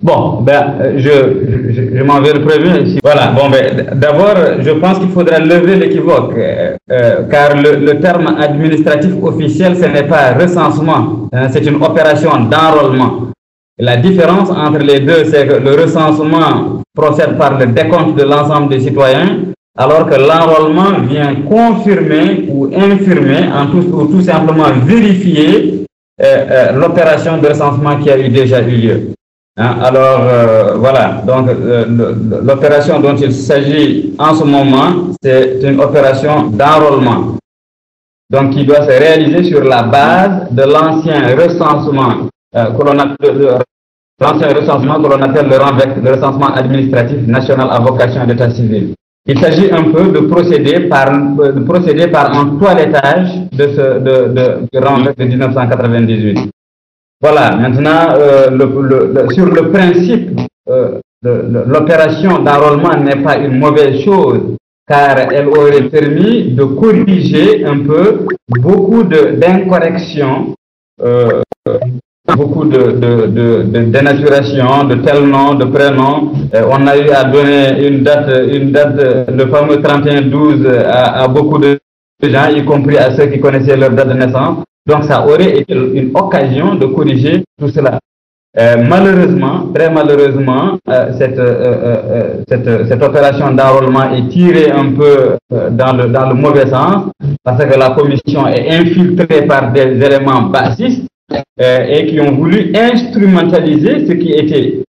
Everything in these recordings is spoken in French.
Bon, je m'en vais le prévenir ici. Voilà, bon, d'abord, je pense qu'il faudra lever l'équivoque, car le terme administratif officiel, ce n'est pas recensement, hein, c'est une opération d'enrôlement. La différence entre les deux, c'est que le recensement procède par le décompte de l'ensemble des citoyens, alors que l'enrôlement vient confirmer ou infirmer, ou tout simplement vérifier l'opération de recensement qui a déjà eu lieu. Hein, alors, voilà, donc l'opération dont il s'agit en ce moment, c'est une opération d'enrôlement, donc qui doit se réaliser sur la base de l'ancien recensement que l'on appelle le recensement administratif national à vocation d'état civil. Il s'agit un peu de procéder par un toilettage du renvec de 1998. Voilà, maintenant, sur le principe, l'opération d'enrôlement n'est pas une mauvaise chose, car elle aurait permis de corriger un peu beaucoup d'incorrections, beaucoup de dénaturation, de tel nom, de prénom. On a eu à donner une date, le fameux 31-12 à beaucoup de gens, y compris à ceux qui connaissaient leur date de naissance. Donc ça aurait été une occasion de corriger tout cela. Malheureusement, très malheureusement, cette opération d'enrôlement est tirée un peu dans le mauvais sens, parce que la commission est infiltrée par des éléments bassistes et qui ont voulu instrumentaliser ce qui était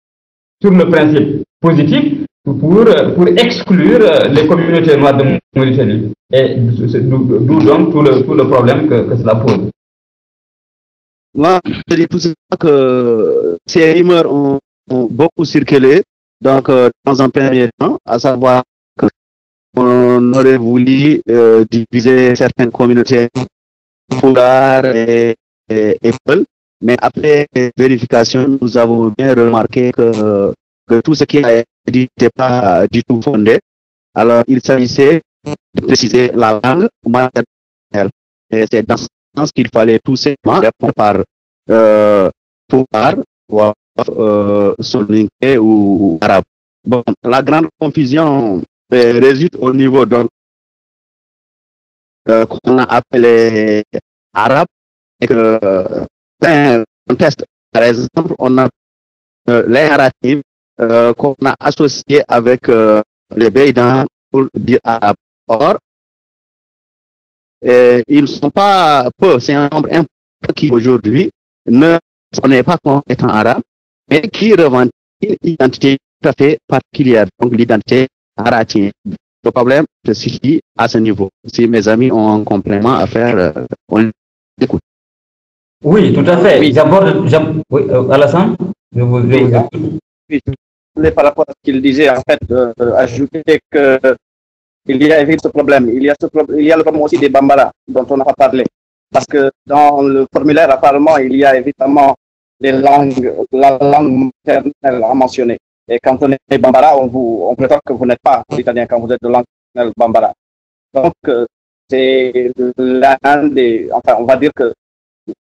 sur le principe positif pour exclure les communautés noires de Mauritanie. Et d'où donc tout le problème que cela pose. Moi, je dis tout ça que ces rumeurs ont beaucoup circulé, donc dans un premier temps, à savoir qu'on aurait voulu diviser certaines communautés Poudar et Peul, mais après vérification, nous avons bien remarqué que tout ce qui a été dit n'était pas du tout fondé. Alors, il s'agissait de préciser la langue maternelle. Et c'est dans ce sens qu'il fallait tout simplement répondre par Poudar, Soninké ou arabe. Bon, la grande confusion réside au niveau qu'on a appelé arabe, et que un test, par exemple, on a les narratifs qu'on a associés avec les Beydans pour dire arabe. Or, ils ne sont pas peu, c'est un nombre important qui aujourd'hui ne sont pas comme étant arabe, mais qui revendiquent une identité tout à fait particulière, donc l'identité aratienne. Le problème se situe à ce niveau. Si mes amis ont un complément à faire, on écoute. Oui, tout à fait. Oui. Oui, Alassane, je vous écoute. Oui, par rapport à ce qu'il disait, en fait, ajouter que il y a ce problème. Il y a le problème aussi des Bambara, dont on n'a pas parlé. Parce que dans le formulaire, apparemment, il y a évidemment la langue maternelle à mentionner. Et quand on est Bambara, on prétend que vous n'êtes pas italien quand vous êtes de langue maternelle Bambara. Donc, c'est l'un des... Enfin, on va dire que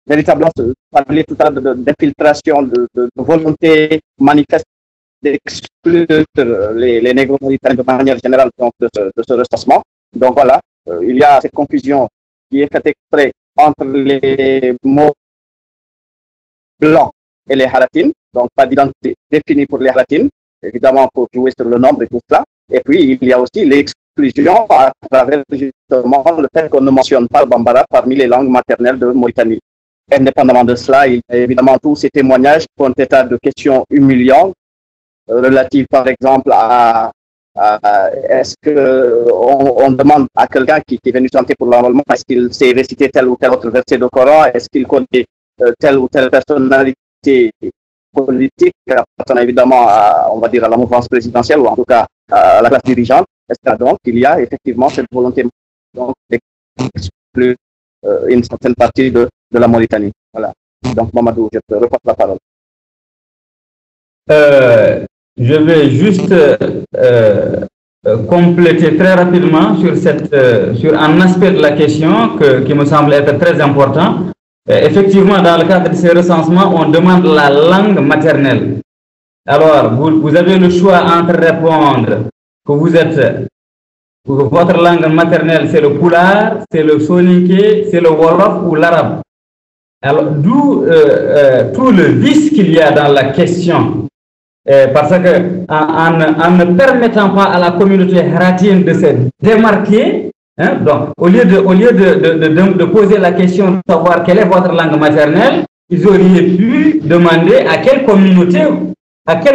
véritablement, parler tout à l'heure d'infiltration, de volonté manifeste d'exclure les négro-mauritaniens de manière générale donc, de ce recensement. Donc voilà, il y a cette confusion qui est faite exprès entre les mots blancs et les haratines, donc pas d'identité définie pour les haratines, évidemment pour jouer sur le nombre et tout cela. Et puis il y a aussi l'exclusion à travers justement le fait qu'on ne mentionne pas le Bambara parmi les langues maternelles de Mauritanie. Indépendamment de cela, il y a évidemment tous ces témoignages qui font état de questions humiliantes relatives par exemple à est-ce qu'on demande à quelqu'un qui est venu chanter pour l'enrôlement, est-ce qu'il sait réciter tel ou tel autre verset du Coran, est-ce qu'il connaît telle ou telle personnalité politique, appartenant évidemment on va dire à la mouvance présidentielle ou en tout cas à la classe dirigeante. Est-ce que donc il y a effectivement cette volonté d'exclure une certaine partie de la Mauritanie. Voilà. Donc Mamadou, je te repasse la parole. Je vais juste compléter très rapidement sur un aspect de la question qui me semble être très important. Effectivement, dans le cadre de ces recensements, on demande la langue maternelle. Alors, vous avez le choix entre répondre que votre langue maternelle, c'est le Pulaar, c'est le Soninké, c'est le Wolof ou l'arabe. Alors, d'où tout le vice qu'il y a dans la question. Parce que en ne permettant pas à la communauté haratine de se démarquer, hein, donc, au lieu de poser la question de savoir quelle est votre langue maternelle, ils auraient pu demander à quelle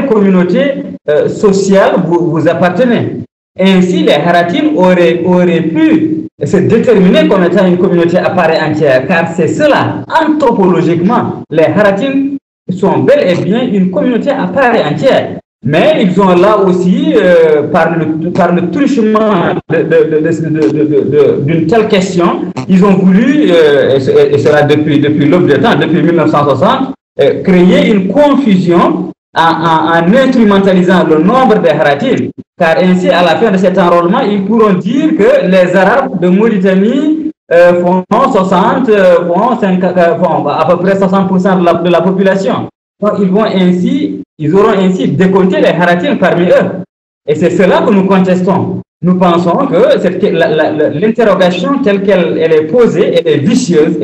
communauté sociale vous appartenez. Ainsi, les haratines auraient pu se déterminer comme étant une communauté à part entière, car c'est cela, anthropologiquement, les haratines sont bel et bien une communauté à part entière. Mais ils ont là aussi, par le truchement d'une telle question, ils ont voulu, et cela depuis l'aube des temps, depuis 1960, créer une confusion en instrumentalisant le nombre des haratines. Car ainsi, à la fin de cet enrôlement, ils pourront dire que les Arabes de Mauritanie font à peu près 60% de la population. Donc, ils auront ainsi décompté les haratines parmi eux. Et c'est cela que nous contestons. Nous pensons que l'interrogation telle qu'elle est posée, elle est vicieuse.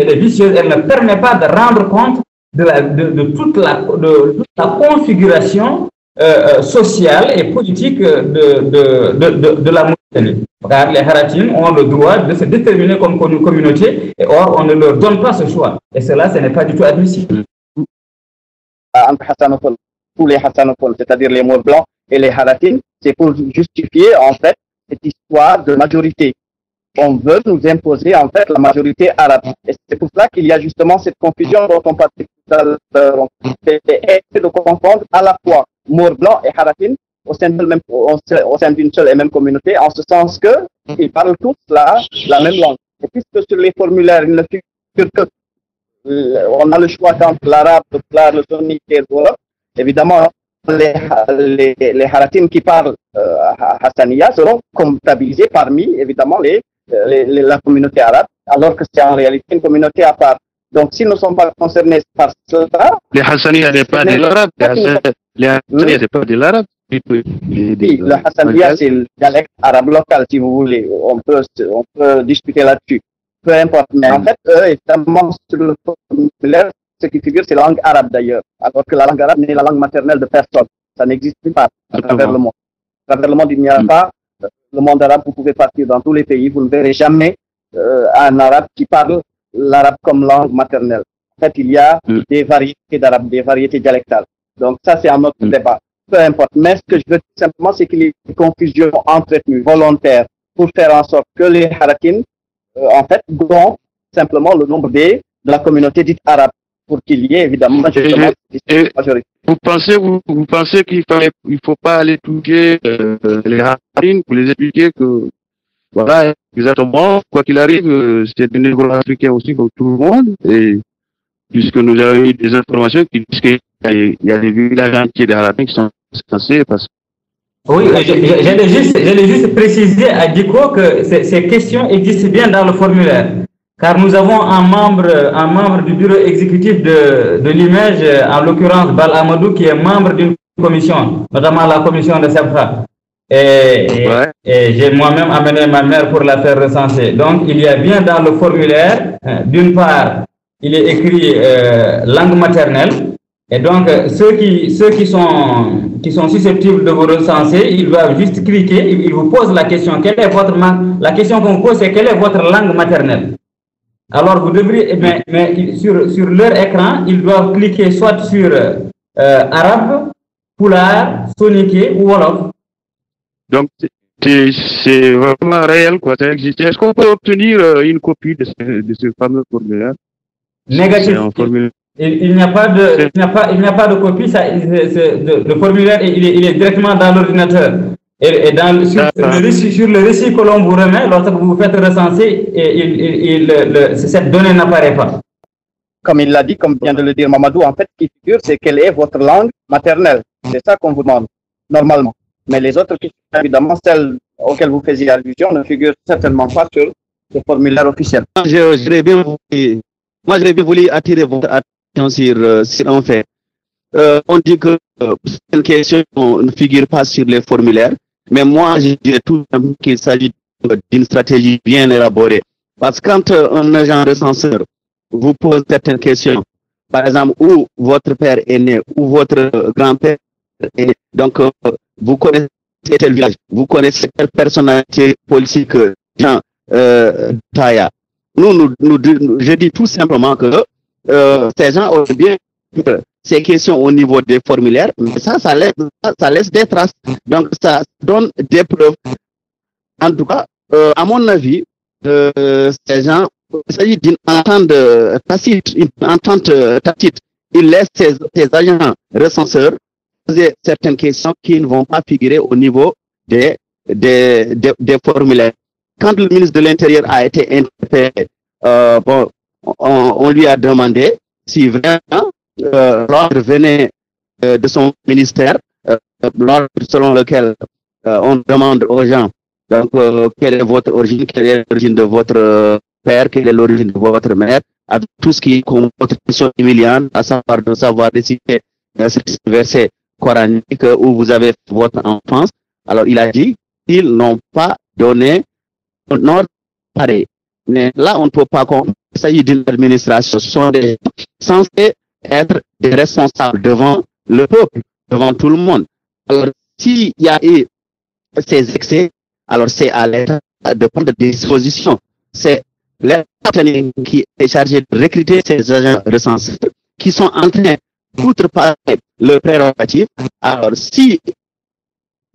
Elle ne permet pas de rendre compte de toute la configuration sociale et politique de la Mauritanie. Car les haratines ont le droit de se déterminer comme communauté, et or on ne leur donne pas ce choix. Et cela, ce n'est pas du tout admissible. Tous les Hassanophones, c'est-à-dire les Maures blancs et les haratines, c'est pour justifier en fait cette histoire de majorité. On veut nous imposer en fait la majorité arabe. Et c'est pour cela qu'il y a justement cette confusion dont on parlait tout à l'heure. C'est de confondre à la fois Maures blancs et haratines au sein d'une seule et même communauté, en ce sens qu'ils parlent tous la même langue. Et puisque sur les formulaires, il ne figure que on a le choix entre l'arabe, le pulaar, le soninké et le wolof. Évidemment, les haratines qui parlent hassaniya seront comptabilisés parmi, évidemment, la communauté arabe, alors que c'est en réalité une communauté à part. Donc, s'ils ne sont pas concernés par cela... Les hassaniya n'est pas de l'arabe. Les hassaniya n'est pas de l'arabe. Oui, le hassaniya, c'est le dialecte arabe local, si vous voulez. On peut discuter là-dessus. Peu importe. Mais en fait, évidemment, sur le formulaire, ce qui figure, c'est la langue arabe d'ailleurs. Alors que la langue arabe n'est la langue maternelle de personne. Ça n'existe pas à travers le monde. À travers le monde, il n'y a pas le monde arabe. Vous pouvez partir dans tous les pays. Vous ne verrez jamais un arabe qui parle l'arabe comme langue maternelle. En fait, il y a des variétés d'arabe, des variétés dialectales. Donc ça, c'est un autre débat. Peu importe. Mais ce que je veux dire simplement, c'est qu'il y a une confusion entretenue, volontaire, pour faire en sorte que les haratines, en fait, gonflent simplement le nombre de la communauté dite arabe, pour qu'il y ait évidemment justement une majorité. Vous pensez qu'il ne faut pas aller toucher les haratines pour les expliquer que, voilà, exactement, quoi qu'il arrive, c'est un négro-africain aussi comme tout le monde, et puisque nous avons eu des informations qui disent qu'il y a des villages entiers des haratines qui sont censés passer. Oui, j'allais juste préciser à Diko que ces questions existent bien dans le formulaire. Car nous avons un membre du bureau exécutif de l'image, en l'occurrence Bal Amadou, qui est membre d'une commission, notamment la commission de SEPRA. Et j'ai moi-même amené ma mère pour la faire recenser. Donc, il y a bien dans le formulaire, d'une part, il est écrit langue maternelle. Et donc, ceux qui sont susceptibles de vous recenser, ils doivent juste cliquer, ils vous posent la question. La question qu'on pose, c'est quelle est votre langue maternelle? Alors, vous devriez, mais sur leur écran, ils doivent cliquer soit sur arabe, pulaar, soninké ou wolof. Donc, c'est vraiment réel, quoi. Ça existe. Est-ce qu'on peut obtenir une copie de ce fameux formulaire? Négatif. Il n'y a pas de copie. Le formulaire, il est directement dans l'ordinateur. Et sur le récit que l'on vous remet, lorsque vous vous faites recenser, cette donnée n'apparaît pas. Comme il l'a dit, comme vient de le dire Mamadou, en fait, ce qui figure, c'est quelle est votre langue maternelle. C'est ça qu'on vous demande, normalement. Mais les autres questions, évidemment, celles auxquelles vous faisiez allusion, ne figurent certainement pas sur le formulaire officiel. J'aurais bien voulu attirer votre attention sur un fait. On dit que certaines questions ne figurent pas sur les formulaires, mais moi, je dirais tout simplement qu'il s'agit d'une stratégie bien élaborée. Parce que quand un agent recenseur vous pose certaines questions, par exemple, où votre père est né, où votre grand-père est né, donc vous connaissez tel village, vous connaissez telle personnalité politique, Jean Taya. Je dis tout simplement que ces gens ont bien ces questions au niveau des formulaires, mais ça laisse des traces. Donc, ça donne des preuves. En tout cas, à mon avis, ces gens, il s'agit d'une entente tacite, Ils laissent ces agents recenseurs poser certaines questions qui ne vont pas figurer au niveau des formulaires. Quand le ministre de l'Intérieur a été interpellé, on lui a demandé si vraiment l'ordre venait de son ministère, l'ordre selon lequel on demande aux gens donc, quelle est votre origine, quelle est l'origine de votre père, quelle est l'origine de votre mère, avec tout ce qui est comme votre question humiliante, à savoir de savoir réciter ce verset coranique où vous avez votre enfance. Alors, il a dit qu'ils n'ont pas donné un ordre pareil. Mais là, on ne peut pas comprendre. Il s'agit d'une administration. Ce sont des gens censés être des responsables devant le peuple, devant tout le monde. Alors, s'il y a eu ces excès, alors c'est à l'État de prendre des dispositions. C'est l'État qui est chargé de recruter ces agents recensés qui sont en train d'outrepasser le prérogatif. Alors, si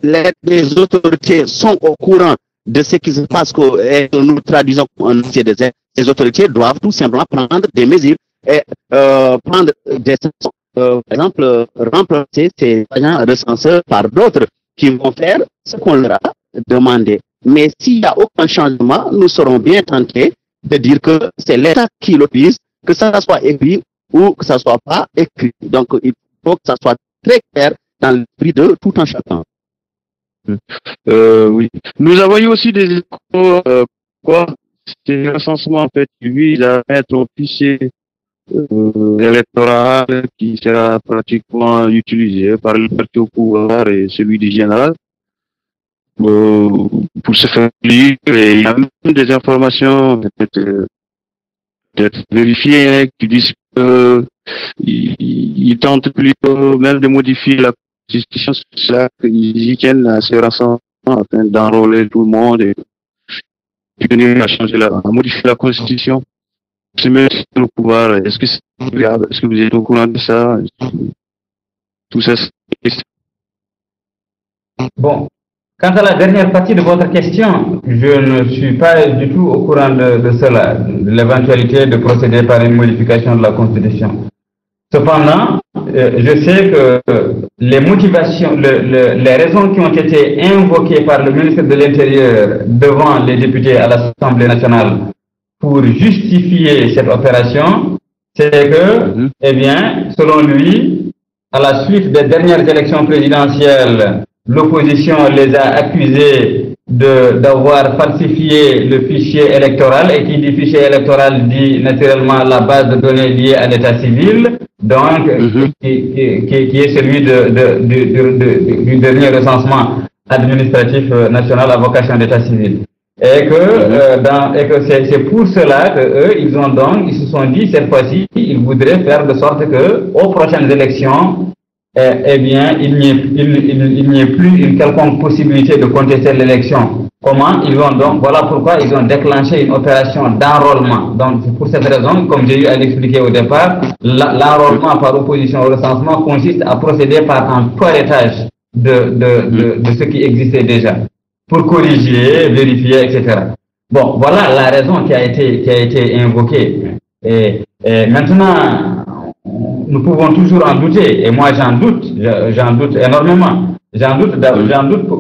les autorités sont au courant de ce qui se passe et que nous traduisons en ces autorités doivent tout simplement prendre des mesures et prendre des sanctions. Par exemple, remplacer ces agents recenseurs par d'autres qui vont faire ce qu'on leur a demandé. Mais s'il n'y a aucun changement, nous serons bien tentés de dire que c'est l'État qui l'autorise, que ça soit écrit ou que ça soit pas écrit. Donc, il faut que ça soit très clair dans l'esprit de tout un chacun. Oui. Nous avons eu aussi des échos, c'est un recensement en fait qui vise à mettre au fichier électoral qui sera pratiquement utilisé par le parti au pouvoir et celui du général pour se faire lire. Et il y a même des informations peut-être vérifiées qui disent qu'ils tentent plutôt même de modifier la Constitution, c'est là qu'ils y tiennent à ces rassemblements afin d'enrôler tout le monde et venir à changer à modifier la Constitution. Se mettre au pouvoir. Est-ce que c'est grave? Est-ce que vous êtes au courant de ça? Tout ça, c'est... Bon. Quant à la dernière partie de votre question, je ne suis pas du tout au courant de cela, de l'éventualité de procéder par une modification de la Constitution. Cependant, je sais que les motivations, les raisons qui ont été invoquées par le ministre de l'Intérieur devant les députés à l'Assemblée nationale pour justifier cette opération, c'est que, eh bien, selon lui, à la suite des dernières élections présidentielles, l'opposition les a accusés d'avoir falsifié le fichier électoral, et qui dit fichier électoral dit naturellement la base de données liée à l'état civil, donc qui est celui du dernier recensement administratif national à vocation d'état civil. Et que c'est pour cela que eux, ils se sont dit cette fois-ci, ils voudraient faire de sorte que aux prochaines élections, eh bien, il n'y ait plus une quelconque possibilité de contester l'élection. Comment? Voilà pourquoi ils ont déclenché une opération d'enrôlement. Donc, pour cette raison, comme j'ai eu à l'expliquer au départ, l'enrôlement par opposition au recensement consiste à procéder par un toilettage de ce qui existait déjà, pour corriger, vérifier, etc. Bon, voilà la raison qui a été invoquée. Et maintenant, nous pouvons toujours en douter, et moi j'en doute énormément. J'en doute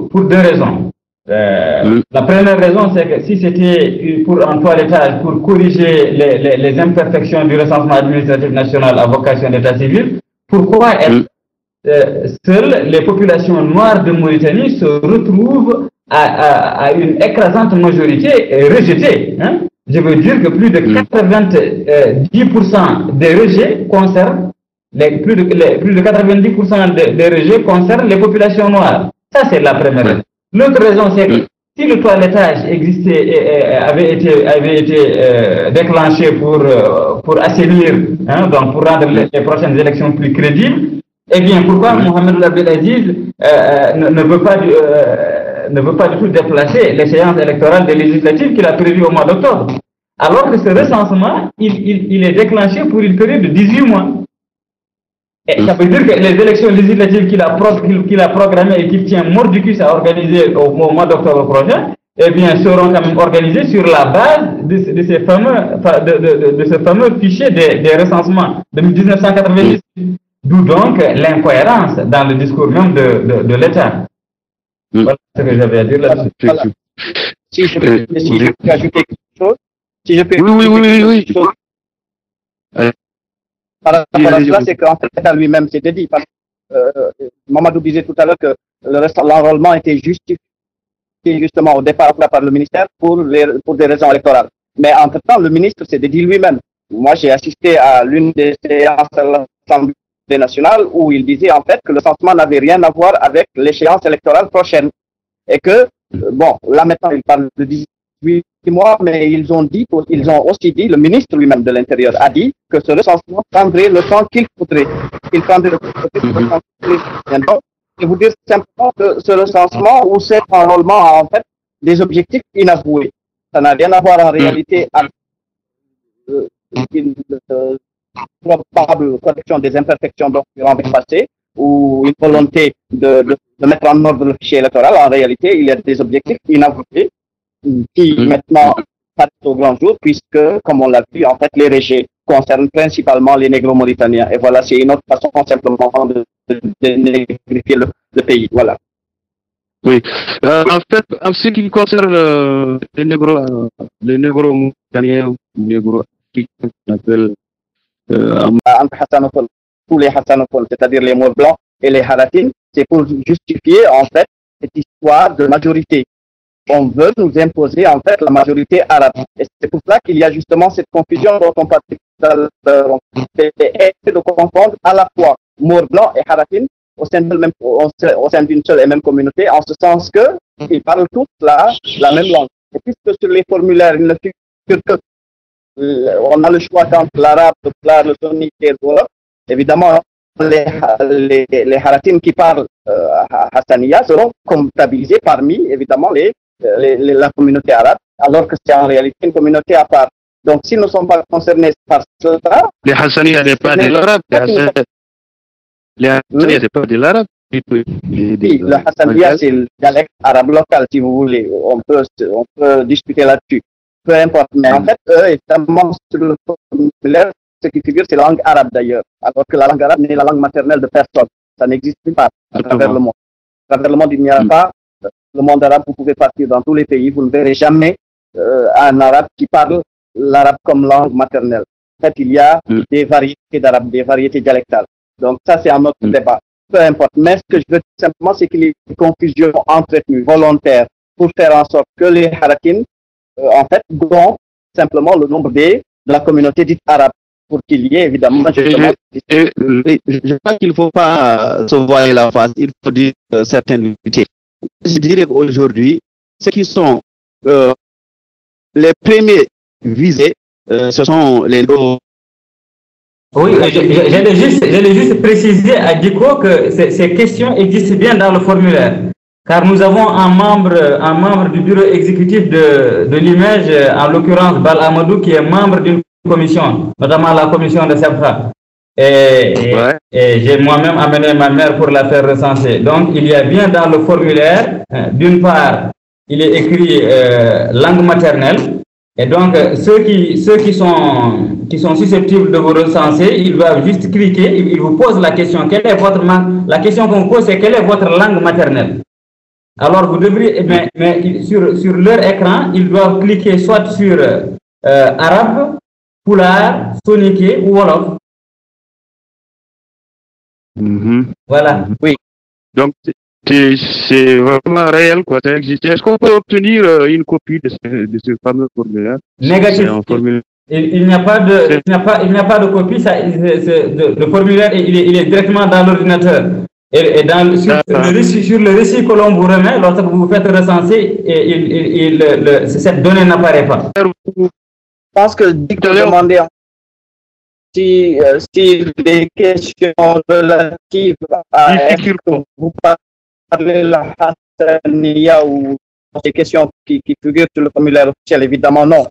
pour deux raisons. La première raison, c'est que si c'était pour un toilettage, pour corriger les imperfections du recensement administratif national à vocation d'état civil, pourquoi seules les populations noires de Mauritanie se retrouvent à une écrasante majorité rejetées, hein? Je veux dire que plus de 90% des rejets concernent plus de 90% des rejets concernent les populations noires. Ça, c'est la première raison. L'autre raison, c'est que si le toilettage existait et avait été déclenché pour assainir, donc pour rendre les prochaines élections plus crédibles, eh bien, pourquoi Mohamed Abdelaziz ne veut pas du tout déplacer l'échéance électorale des législatives qu'il a prévue au mois d'octobre? Alors que ce recensement, il est déclenché pour une période de 18 mois. Et ça veut dire que les élections législatives qu'il a programmées et qu'il tient mordicus à organiser au mois d'octobre prochain, eh bien, seront quand même organisées sur la base de ce fameux fichier des recensements de 1998. D'où donc l'incohérence dans le discours même de l'État. Voilà ce que j'avais à dire là-dessus. Voilà. Si je peux ajouter quelque chose. Oui. Par rapport à cela, c'est qu'en fait, l'État lui-même s'était dit, parce que Mamadou disait tout à l'heure que l'enrôlement était justifié justement au départ par le ministère pour des raisons électorales. Mais entre-temps, le ministre s'est dit lui-même. Moi, j'ai assisté à l'une des séances de l'Assemblée nationale où il disait en fait que le recensement n'avait rien à voir avec l'échéance électorale prochaine. Et que, bon, là maintenant, il parle de 18 mois, mais ils ont aussi dit, le ministre lui-même de l'Intérieur a dit que ce recensement prendrait le temps qu'il faudrait. Il prendrait le temps qu'il faudrait. Donc, je vous dire simplement que ce recensement ou cet enrôlement a en fait des objectifs inavoués. Ça n'a rien à voir en réalité avec une probable correction des imperfections durant le passé ou une volonté de mettre en ordre le fichier électoral. En réalité, il y a des objectifs inavoués qui maintenant passent au grand jour puisque, comme on l'a vu, en fait, les rejets concernent principalement les négro-mauritaniens. Et voilà, c'est une autre façon simplement de négrifier le pays. Voilà. Oui. En fait, en ce qui concerne les négro-mauritaniens ou les négro-africains qu'on appelle tous les Hassanophones, c'est-à-dire les Maures blancs et les Haratines, c'est pour justifier en fait cette histoire de majorité. On veut nous imposer en fait la majorité arabe. Et c'est pour cela qu'il y a justement cette confusion dont on parle tout à l'heure. C'est de confondre à la fois Maures blancs et Haratines au sein d'une seule et même communauté, en ce sens que ils parlent tous la même langue. Et puisque sur les formulaires, il ne figure que on a le choix entre l'arabe, le pulaar, le sunni et le wolof. Évidemment, les Haratines qui parlent Hassaniya seront comptabilisés parmi, évidemment, la communauté arabe, alors que c'est en réalité une communauté à part. Donc, s'ils ne sont pas concernés par cela... Les Hassaniya n'est pas de l'arabe. Les Hassaniya n'est pas de l'arabe. Le Hassaniya, c'est le dialecte arabe local, si vous voulez. On peut discuter là-dessus. Peu importe. Mais en fait, évidemment, sur le formulaire, ce qui figure, c'est la langue arabe d'ailleurs. Alors que la langue arabe n'est la langue maternelle de personne. Ça n'existe pas à travers le monde. À travers le monde, il n'y a pas le monde arabe. Vous pouvez partir dans tous les pays. Vous ne verrez jamais un arabe qui parle l'arabe comme langue maternelle. En fait, il y a des variétés d'arabe, des variétés dialectales. Donc ça, c'est un autre débat. Peu importe. Mais ce que je veux dire simplement, c'est qu'il y a une confusion entretenue, volontaire, pour faire en sorte que les Haratines en fait, gonfle simplement le nombre de la communauté dite arabe, pour qu'il y ait évidemment... Je pense qu'il ne faut pas se voiler la face, il faut dire certaines vérités. Je dirais qu'aujourd'hui, ceux qui sont les premiers visés, ce sont les nouveaux. Oui, j'allais juste préciser à Diko que ces questions existent bien dans le formulaire. Car nous avons un membre du bureau exécutif de l'image, en l'occurrence Bal Amadou, qui est membre d'une commission, notamment la commission de SEPRA. Et j'ai moi-même amené ma mère pour la faire recenser. Donc, il y a bien dans le formulaire, d'une part, il est écrit langue maternelle. Et donc, ceux qui sont susceptibles de vous recenser, ils doivent juste cliquer, ils vous posent la question. La question qu'on vous pose, c'est quelle est votre langue maternelle? Alors, vous devriez, mais sur leur écran, ils doivent cliquer soit sur arabe, pulaar, soninké ou wolof. Voilà. Oui. Donc, c'est vraiment réel, quoi. Ça existe. Est-ce qu'on peut obtenir une copie de ce fameux formulaire? Négatif. Il n'y a pas de, il n'y a pas de copie. Le formulaire, il est directement dans l'ordinateur. Et sur le récit que l'on vous remet, lorsque vous vous faites recenser, cette donnée n'apparaît pas. Je pense que dès que vous demandez si les questions relatives à vous parlez la Hassania ou des questions qui figurent sur le formulaire officiel, évidemment non.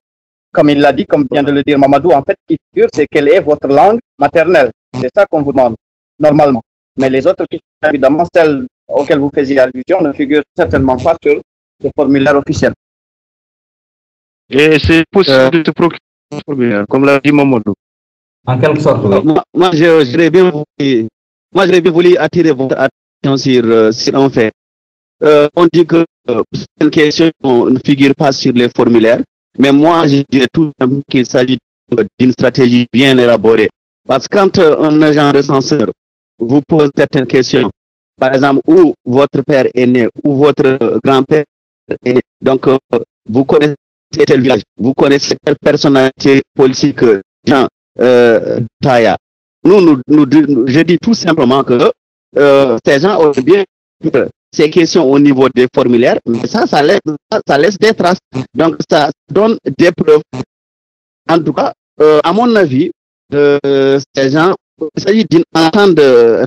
Comme il l'a dit, comme vient de le dire Mamadou, en fait, ce qui figure, c'est quelle est votre langue maternelle. C'est ça qu'on vous demande, normalement. Mais les autres questions, évidemment, celles auxquelles vous faisiez allusion, ne figurent certainement pas sur le formulaire officiel. Et c'est possible de se procurer un formulaire, comme l'a dit Mamadou. En quelque sorte, oui. Moi, j'aurais bien voulu attirer votre attention sur un fait. On dit que certaines questions ne figurent pas sur les formulaires, mais moi, je dirais tout simplement qu'il s'agit d'une stratégie bien élaborée. Parce que quand un agent recenseur vous pose certaines questions, par exemple, où votre père est né, où votre grand-père est né, donc vous connaissez tel village, vous connaissez telle personnalité politique, Jean Taya. Je dis tout simplement que ces gens ont bien ces questions au niveau des formulaires, mais ça laisse des traces. Donc, ça donne des preuves. En tout cas, à mon avis, ces gens, il s'agit d'une entente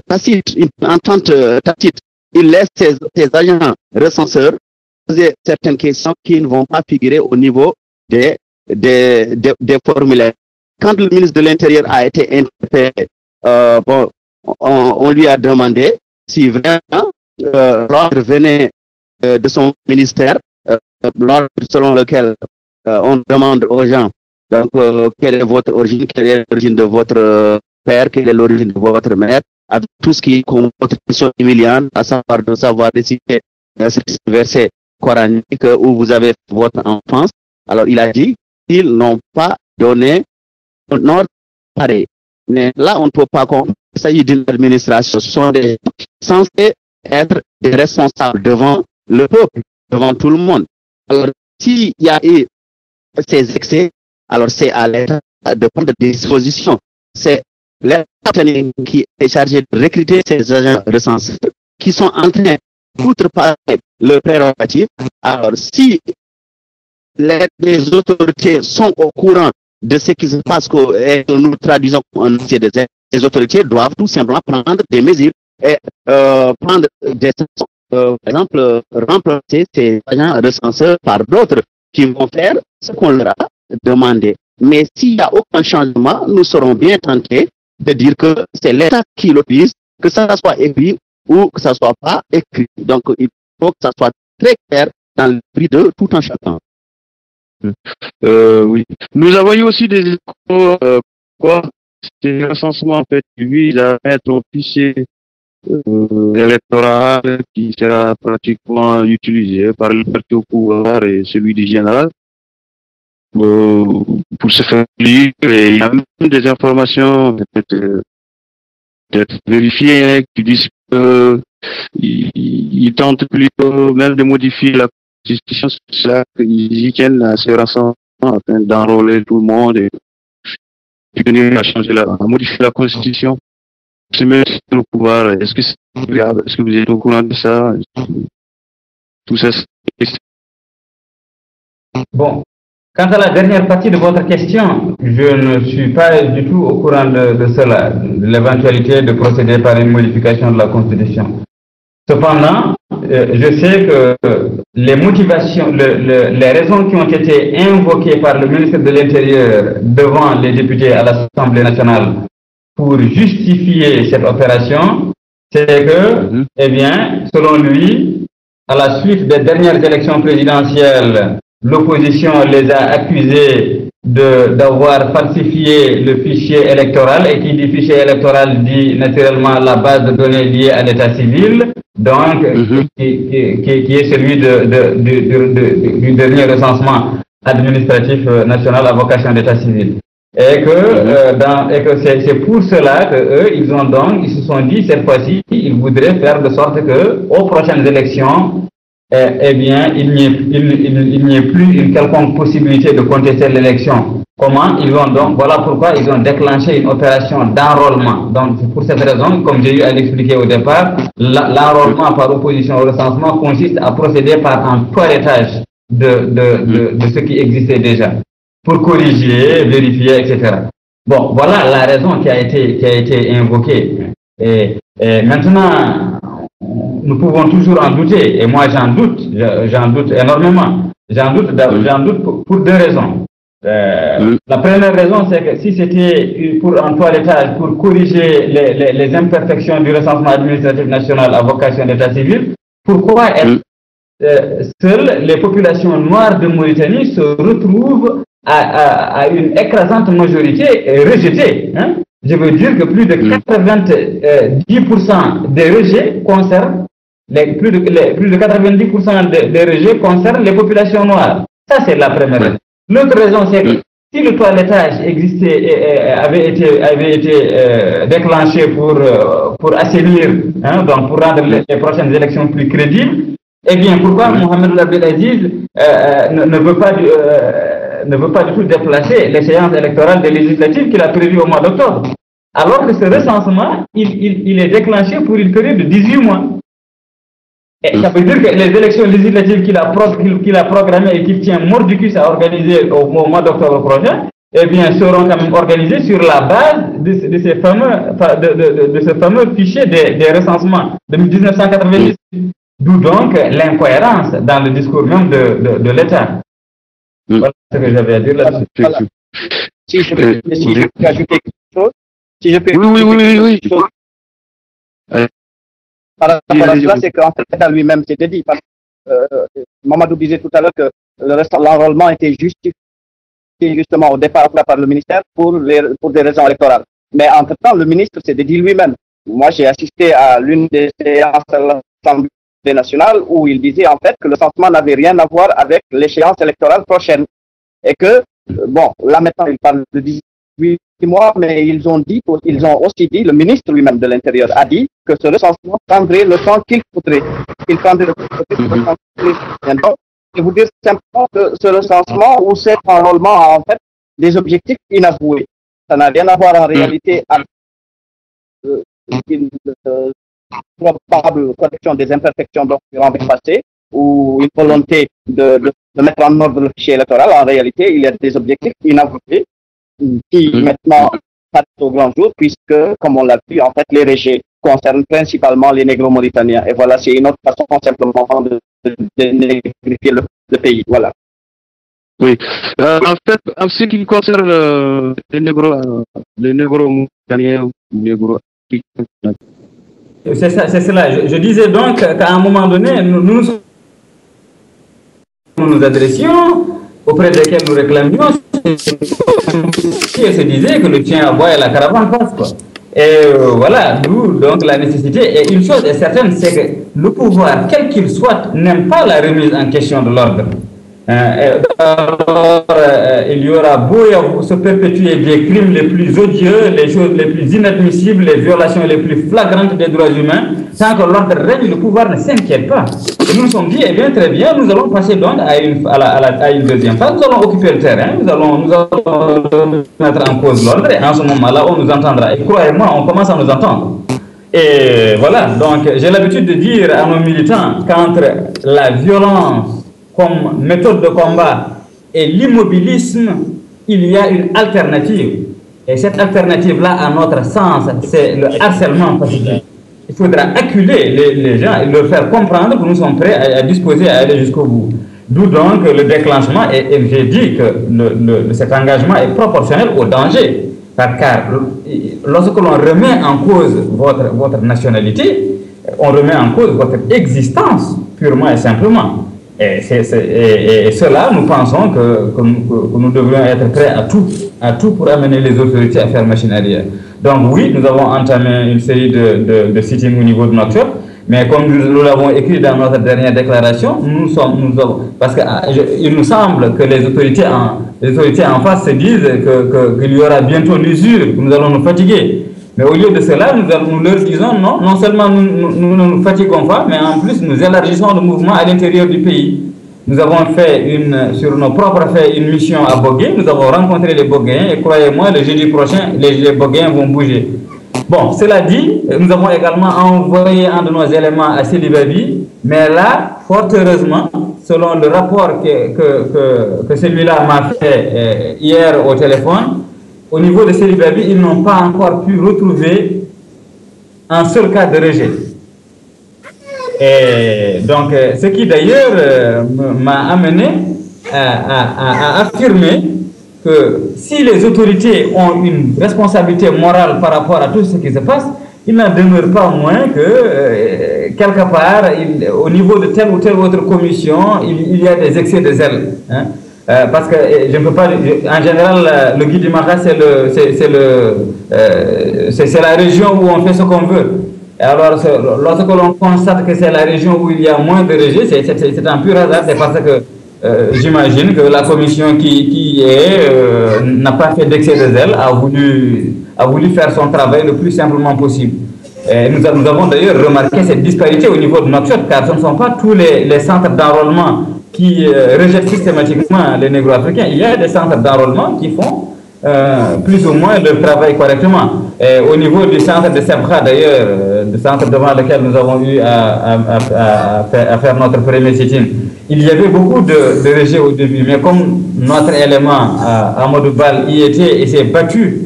tacite, Ils laissent ces agents recenseurs poser certaines questions qui ne vont pas figurer au niveau des formulaires. Quand le ministre de l'Intérieur a été interpellé, on lui a demandé si vraiment l'ordre venait de son ministère, l'ordre selon lequel on demande aux gens donc quelle est votre origine, quelle est l'origine de votre père, quelle est l'origine de votre mère, avec tout ce qui est comme votre question humiliante, à savoir de savoir réciter ce verset coranique où vous avez votre enfance. Alors il a dit qu'ils n'ont pas donné un ordre pareil. Mais là, on ne peut pas comprendre. Il s'agit d'une administration. Ce sont des gens censés être des responsables devant le peuple, devant tout le monde. Alors, s'il y a eu ces excès, alors c'est à l'État de prendre des dispositions. C'est l'État qui est chargé de recruter ces agents recensés qui sont en train d'outrepasser le prérogative. Alors, si les autorités sont au courant de ce qui se passe, que nous traduisons en les autorités doivent tout simplement prendre des mesures et prendre des par exemple, remplacer ces agents recenseurs par d'autres qui vont faire ce qu'on leur a demandé. Mais s'il n'y a aucun changement, nous serons bien tentés de dire que c'est l'État qui l'autorise, que ça soit écrit ou que ça soit pas écrit. Donc, il faut que ça soit très clair dans l'esprit de tout un chacun. Oui. Nous avons eu aussi des échos, c'est un recensement en fait qui vise à mettre un fichier électoral qui sera pratiquement utilisé par le parti au pouvoir et celui du général pour se faire lire. Et il y a même des informations d'être vérifiées qui disent qu'ils tentent plutôt même de modifier la Constitution. C'est là qu'ils y tiennent à ces rassemblements afin d'enrôler tout le monde et venir à modifier la Constitution. Se mettre au pouvoir. Est-ce que c'est grave? Est-ce que vous êtes au courant de ça? Tout ça, Bon. Quant à la dernière partie de votre question, je ne suis pas du tout au courant de cela, de l'éventualité de procéder par une modification de la Constitution. Cependant, je sais que les motivations, les raisons qui ont été invoquées par le ministre de l'Intérieur devant les députés à l'Assemblée nationale pour justifier cette opération, c'est que, eh bien, selon lui, à la suite des dernières élections présidentielles, l'opposition les a accusés d'avoir falsifié le fichier électoral, et qui dit fichier électoral dit naturellement la base de données liée à l'état civil, donc qui est celui du dernier recensement administratif national à vocation d'état civil. Et que c'est pour cela que eux, ils se sont dit cette fois-ci, ils voudraient faire de sorte que aux prochaines élections, eh bien, il n'y ait plus une quelconque possibilité de contester l'élection Comment ils ont donc, voilà pourquoi ils ont déclenché une opération d'enrôlement. Donc, pour cette raison, comme j'ai eu à l'expliquer au départ, l'enrôlement par opposition au recensement consiste à procéder par un toilettage de ce qui existait déjà, pour corriger, vérifier, etc. Bon, voilà la raison qui a été invoquée. Et maintenant, nous pouvons toujours en douter, et moi j'en doute énormément. J'en doute pour deux raisons. La première raison, c'est que si c'était pour un toilettage, pour corriger les imperfections du recensement administratif national à vocation d'état civil, pourquoi seules les populations noires de Mauritanie se retrouvent à une écrasante majorité rejetées, hein? Je veux dire que plus de 90% des rejets concernent plus de 90% des rejets concernent les populations noires. Ça, c'est la première raison. L'autre raison, c'est que si le toilettage existait et avait été déclenché pour assainir, hein, donc pour rendre les prochaines élections plus crédibles, eh bien, pourquoi Mohamed Abdelaziz ne veut pas du tout déplacer l'échéance électorale des législatives qu'il a prévue au mois d'octobre, alors que ce recensement, il est déclenché pour une période de 18 mois. Et ça veut dire que les élections législatives qu'il a programmées et qu'il tient mordicus à organiser au mois d'octobre prochain, eh bien, seront quand même organisées sur la base de ce fameux fichier des recensements de 1990. D'où donc l'incohérence dans le discours même de l'État. Voilà ce que j'avais à dire là-dessus. Voilà. Si je peux ajouter quelque chose, Oui. Par rapport à cela, c'est qu'en fait, l'État lui-même s'était dit, parce que Mamadou disait tout à l'heure que l'enrôlement était justifié justement au départ par le ministère pour des raisons électorales. Mais entre-temps, le ministre s'est dit lui-même. Moi, j'ai assisté à l'une des séances de l'Assemblée nationale où il disait en fait que le recensement n'avait rien à voir avec l'échéance électorale prochaine. Et que, bon, là maintenant, il parle de 18 mois, mais ils ont aussi dit, le ministre lui-même de l'Intérieur a dit que ce recensement prendrait le temps qu'il faudrait. Il prendrait le temps qu'il faudrait. Donc, je vous dire simplement que ce recensement ou cet enrôlement a en fait des objectifs inavoués. Ça n'a rien à voir en réalité avec une probable correction des imperfections dont nous avons passé ou une volonté de mettre en ordre le fichier électoral. En réalité, il y a des objectifs inavoués qui maintenant passent au grand jour, puisque, comme on l'a vu, en fait, les rejets concernent principalement les négro-mauritaniens. Et voilà, c'est une autre façon simplement de négrifier le pays. Voilà. Oui. En fait, en ce qui concerne les négro-mauritaniens, négro-africains. C'est cela. Je disais donc qu'à un moment donné, nous nous adressions, auprès desquels nous réclamions, et se disait que le chien aboie et la caravane passe, quoi. Et voilà, d'où donc la nécessité. Et une chose est certaine, c'est que le pouvoir, quel qu'il soit, n'aime pas la remise en question de l'ordre. Alors, il y aura beau se perpétuer des crimes les plus odieux, les choses les plus inadmissibles, les violations les plus flagrantes des droits humains, sans que l'ordre règne, le pouvoir ne s'inquiète pas. Et nous nous sommes dit, eh bien, très bien, nous allons passer donc à une deuxième phase, nous allons occuper le terrain, nous allons mettre en cause l'ordre, et en ce moment-là, on nous entendra. Et croyez-moi, on commence à nous entendre. Et voilà, donc j'ai l'habitude de dire à nos militants qu'entre la violence comme méthode de combat et l'immobilisme, il y a une alternative. Et cette alternative-là, à notre sens, c'est le harcèlement pacifique. Il faudra acculer les gens et leur faire comprendre que nous sommes prêts à disposer à aller jusqu'au bout. D'où donc le déclenchement, et j'ai dit que cet engagement est proportionnel au danger. Car lorsque l'on remet en cause votre nationalité, on remet en cause votre existence, purement et simplement. Et cela, nous pensons que nous devrions être prêts à tout pour amener les autorités à faire machine arrière. Donc oui, nous avons entamé une série de sittings au niveau de notre chef, mais comme nous l'avons écrit dans notre dernière déclaration, parce qu'il nous semble que les autorités en face se disent qu'il y aura bientôt l'usure, que nous allons nous fatiguer. Mais au lieu de cela, nous leur disons non seulement nous ne nous fatiguons pas, mais en plus nous élargissons le mouvement à l'intérieur du pays. Nous avons fait sur nos propres faits une mission à Bogué. Nous avons rencontré les Boguéens et croyez-moi, le jeudi prochain, les Boguéens vont bouger. Bon, cela dit, nous avons également envoyé un de nos éléments à Sélibabi, mais là, fort heureusement, selon le rapport que celui-là m'a fait hier au téléphone, au niveau de Sélibabi, ils n'ont pas encore pu retrouver un seul cas de rejet. Et donc, ce qui d'ailleurs m'a amené à affirmer que si les autorités ont une responsabilité morale par rapport à tout ce qui se passe, il n'en demeure pas moins que, quelque part, au niveau de telle ou telle autre commission, il y a des excès de zèle. Hein? Parce que je ne peux pas... En général, le Guy du Marat, c'est la région où on fait ce qu'on veut. Alors, lorsque l'on constate que c'est la région où il y a moins de rejets, c'est un pur hasard, c'est parce que j'imagine que la commission qui n'a pas fait d'excès de zèle, a voulu faire son travail le plus simplement possible. Et nous avons d'ailleurs remarqué cette disparité au niveau de Nouakchott, car ce ne sont pas tous les centres d'enrôlement qui rejettent systématiquement les négro-africains. Il y a des centres d'enrôlement qui font plus ou moins leur travail correctement. Et au niveau du centre de Sebra, d'ailleurs, le centre devant lequel nous avons eu à faire notre premier sit-in, il y avait beaucoup de rejets au début, mais comme notre élément, Amadou Bal, y était et s'est battu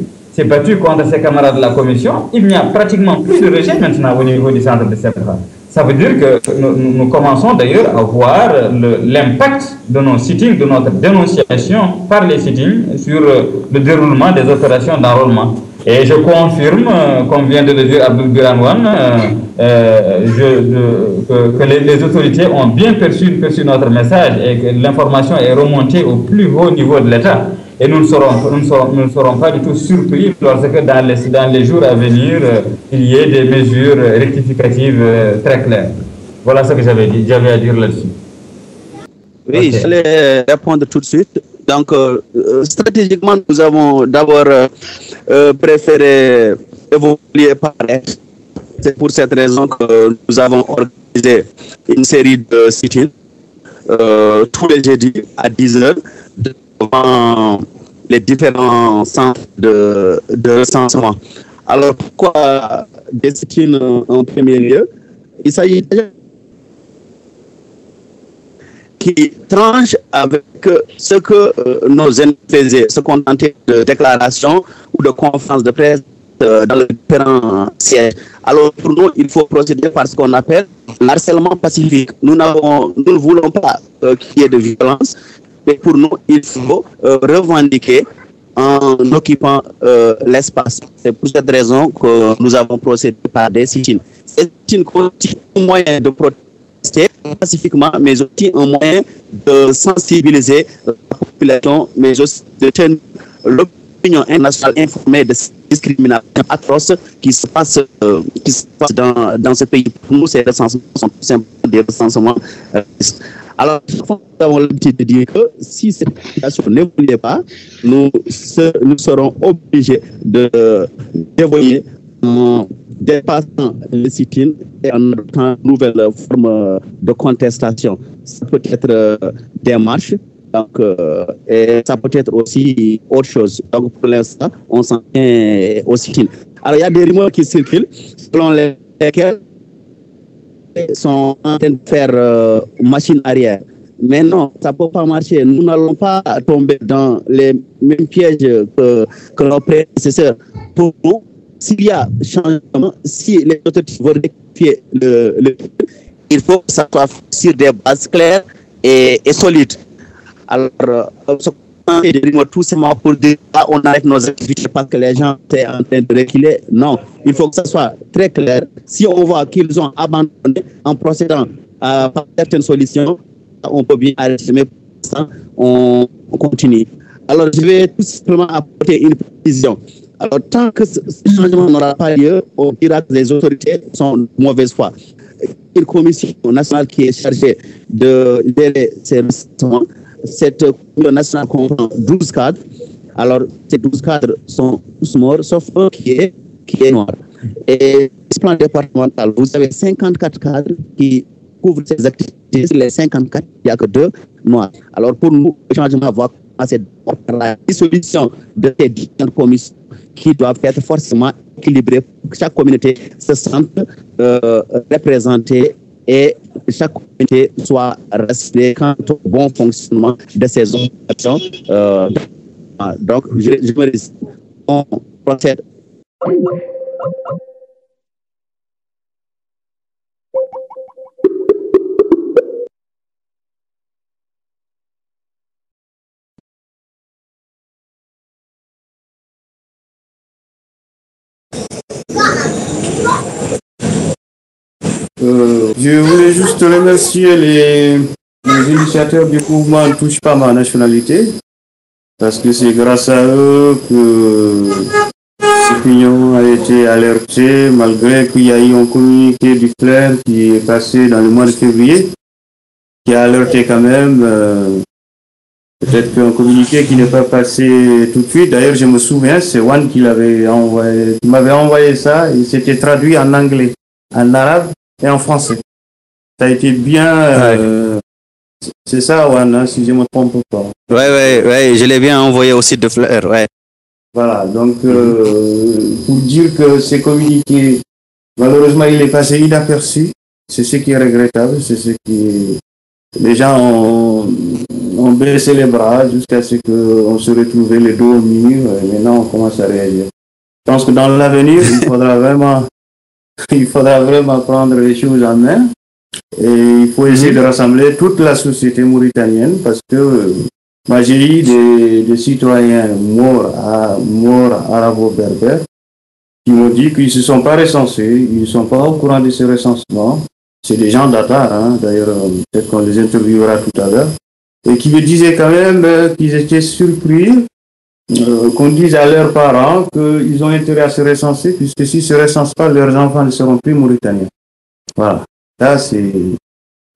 contre ses camarades de la commission, il n'y a pratiquement plus de rejets maintenant au niveau du centre de Sebra. Ça veut dire que nous commençons d'ailleurs à voir l'impact de nos sittings, de notre dénonciation par les sittings sur le déroulement des opérations d'enrôlement. Et je confirme, comme vient de le dire Abdul Biranwan, que les autorités ont bien perçu notre message et que l'information est remontée au plus haut niveau de l'État. Et nous ne serons pas du tout surpris lorsque dans les jours à venir, il y ait des mesures rectificatives très claires. Voilà ce que j'avais à dire là-dessus. Oui, je vais répondre tout de suite. Donc, stratégiquement, nous avons d'abord préféré évoluer par l'aide. C'est pour cette raison que nous avons organisé une série de sit-ins tous les jeudis à 10h devant les différents centres de recensement. Alors, pourquoi des sit-ins en premier lieu? Il s'agit déjà qui tranche avec ce que nos ennemis faisaient, se contenter de déclarations ou de conférences de presse dans les différents sièges. Alors pour nous, il faut procéder par ce qu'on appelle l'harcèlement pacifique. Nous ne voulons pas qu'il y ait de violence, mais pour nous, il faut revendiquer en occupant l'espace. C'est pour cette raison que nous avons procédé par des sit-ins. C'est un moyen de protester pacifiquement, mais aussi un moyen de sensibiliser la population, mais aussi de tenir l'opinion internationale informée de ces discriminations atroces qui se passent dans ce pays. Pour nous, ces recensements sont tout simplement des recensements. Alors, nous avons l'habitude de dire que si cette situation n'évolue pas, nous serons obligés d'évoluer en dépassant le sit-in et en adoptant une nouvelle forme de contestation. Ça peut être des marches, donc, et ça peut être aussi autre chose. Donc, pour l'instant, on s'en tient au sit-in. Alors, il y a des rumeurs qui circulent selon lesquelles ils sont en train de faire machine arrière. Mais non, ça ne peut pas marcher. Nous n'allons pas tomber dans les mêmes pièges que nos prédécesseurs. Pour nous, s'il y a changement, si les autorités veulent rectifier il faut que ça soit sur des bases claires et solides. Alors, tout simplement pour dire on arrête nos activités parce que les gens sont en train de reculer. Non, il faut que ça soit très clair. Si on voit qu'ils ont abandonné en procédant par certaines solutions, on peut bien arrêter, mais pour ça, on continue. Alors, je vais tout simplement apporter une précision. Alors, tant que ce changement n'aura pas lieu, on dira que les autorités sont de mauvaise foi. Une commission nationale qui est chargée de gérer ces recensements, cette commission nationale comprend 12 cadres. Alors, ces 12 cadres sont tous morts, sauf un qui est noir. Et ce plan départemental, vous avez 54 cadres qui couvrent ces activités sur les 54, il n'y a que 2 noirs. Alors pour nous, le changement va commencer par la dissolution de ces différentes commissions qui doivent être forcément équilibrées pour que chaque communauté se sente représentée et chaque communauté soit respectée quant au bon fonctionnement de ces organisations. Donc, je me résigne. On procède. Je voulais juste remercier les initiateurs du mouvement Ne touche pas ma nationalité, parce que c'est grâce à eux que l'opinion a été alertée, malgré qu'il y a eu un communiqué du clerc qui est passé dans le mois de février, qui a alerté quand même, peut-être qu'un communiqué qui n'est pas passé tout de suite. D'ailleurs, je me souviens, c'est Juan qui m'avait envoyé ça, et c'était traduit en anglais, en arabe et en français. Ça a été bien... c'est ça, Juan, hein, si je ne me trompe pas. Ouais, je l'ai bien envoyé au site de Fleur, ouais. Voilà, donc pour dire que ces communiqués, malheureusement, il est passé inaperçu. C'est ce qui est regrettable, c'est ce qui... Les gens ont baissé les bras jusqu'à ce qu'on se retrouve les dos au mur, et maintenant on commence à réagir. Je pense que dans l'avenir, il faudra vraiment prendre les choses en main. Et il faut essayer de rassembler toute la société mauritanienne, parce que moi j'ai eu des citoyens morts arabo-berbères qui m'ont dit qu'ils ne se sont pas recensés, ils ne sont pas au courant de ce recensement. C'est des gens d'Atar, hein, d'ailleurs peut-être qu'on les interviewera tout à l'heure, et qui me disaient quand même qu'ils étaient surpris qu'on dise à leurs parents qu'ils ont intérêt à se recenser, puisque s'ils ne se recensent pas, leurs enfants ne seront plus mauritaniens. Voilà. Là, c'est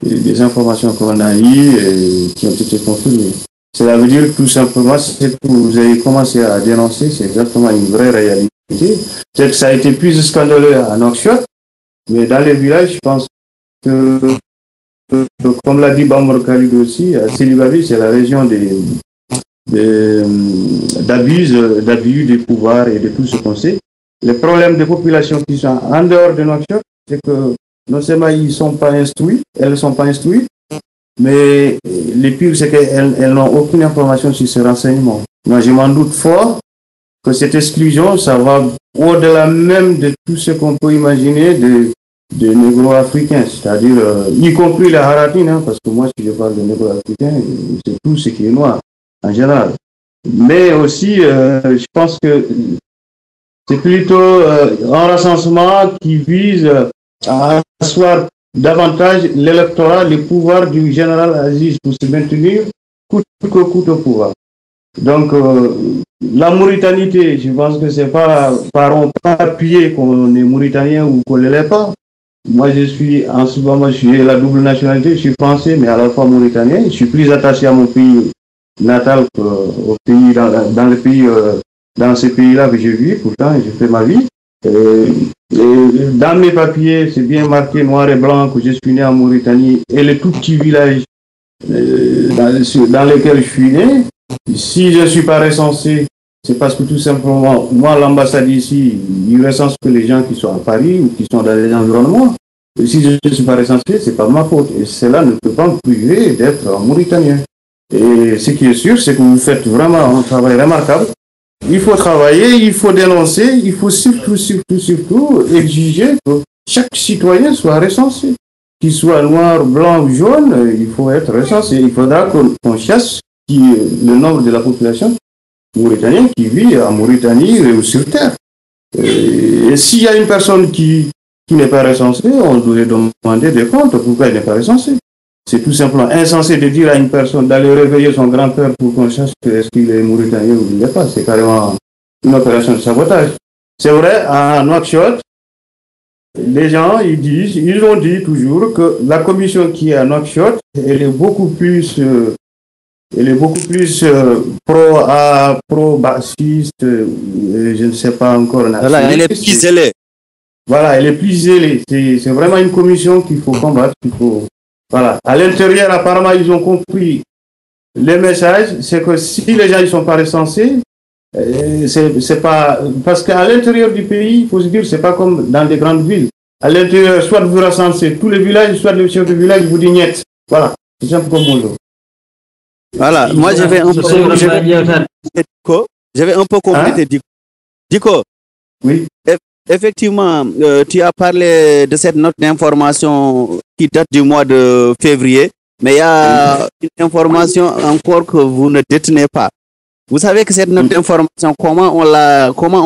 des informations qu'on a eues et qui ont été confirmées. Cela veut dire que tout simplement, c'est que vous avez commencé à dénoncer, c'est exactement une vraie réalité. Peut-être que ça a été plus scandaleux à Nouakchott, mais dans les villages, je pense que, comme l'a dit Bamar Khalid aussi, à Sélibavi, c'est la région d'abus des pouvoirs et de tout ce qu'on sait. Les problèmes des populations qui sont en dehors de Nouakchott, c'est que non seulement ils ne sont pas instruits, elles ne sont pas instruites, mais le pire, c'est qu'elles n'ont aucune information sur ces renseignements. Moi, je m'en doute fort que cette exclusion, ça va au-delà même de tout ce qu'on peut imaginer de négro-africains, c'est-à-dire, y compris les haratines, hein, parce que moi, si je parle de négro-africains, c'est tout ce qui est noir, en général. Mais aussi, je pense que c'est plutôt un recensement qui vise à asseoir davantage l'électorat, le pouvoir du général Aziz pour se maintenir coûte que coûte au pouvoir. Donc, la mauritanité, je pense que c'est pas par un papier qu'on est mauritanien ou qu'on ne l'est pas. Moi, je suis, en ce moment, je suis la double nationalité, je suis français, mais à la fois mauritanien. Je suis plus attaché à mon pays natal qu'au pays, dans ces pays-là que je vis. Pourtant, je fais ma vie. Dans mes papiers, c'est bien marqué noir et blanc que je suis né en Mauritanie et les tout petits villages dans lesquels je suis né. Si je ne suis pas recensé, c'est parce que tout simplement, moi, l'ambassade ici, il recense que les gens qui sont à Paris ou qui sont dans les environnements. Et si je ne suis pas recensé, ce n'est pas ma faute. Et cela ne peut pas me priver d'être mauritanien. Et ce qui est sûr, c'est que vous faites vraiment un travail remarquable. Il faut travailler, il faut dénoncer, il faut surtout exiger que chaque citoyen soit recensé. Qu'il soit noir, blanc ou jaune, il faut être recensé. Il faudra qu'on chasse le nombre de la population mauritanienne qui vit en Mauritanie ou sur Terre. Et s'il y a une personne qui n'est pas recensée, on doit demander des comptes pourquoi elle n'est pas recensée. C'est tout simplement insensé de dire à une personne d'aller réveiller son grand-père pour qu'on sache est-ce qu'il est mauritanien ou il n'est pas. C'est carrément une opération de sabotage. C'est vrai, à Nouakchott, les gens, ils ont dit toujours que la commission qui est à Nouakchott, elle est beaucoup plus pro-bassiste, je ne sais pas encore. Voilà, elle est plus zélée. Voilà, elle est plus zélée. C'est vraiment une commission qu'il faut combattre, qu'il faut Voilà. À l'intérieur, apparemment, ils ont compris les messages. C'est que si les gens ne sont pas recensés, c'est pas. Parce qu'à l'intérieur du pays, il faut se dire, c'est pas comme dans des grandes villes. À l'intérieur, soit vous recensez tous les villages, soit le chef de village vous dit niet. Voilà. C'est simple comme bonjour. Voilà. Moi, j'avais un peu complété. Dico. Oui. Effectivement, tu as parlé de cette note d'information qui date du mois de février, mais il y a une information encore que vous ne détenez pas. Vous savez que cette note d'information, comment on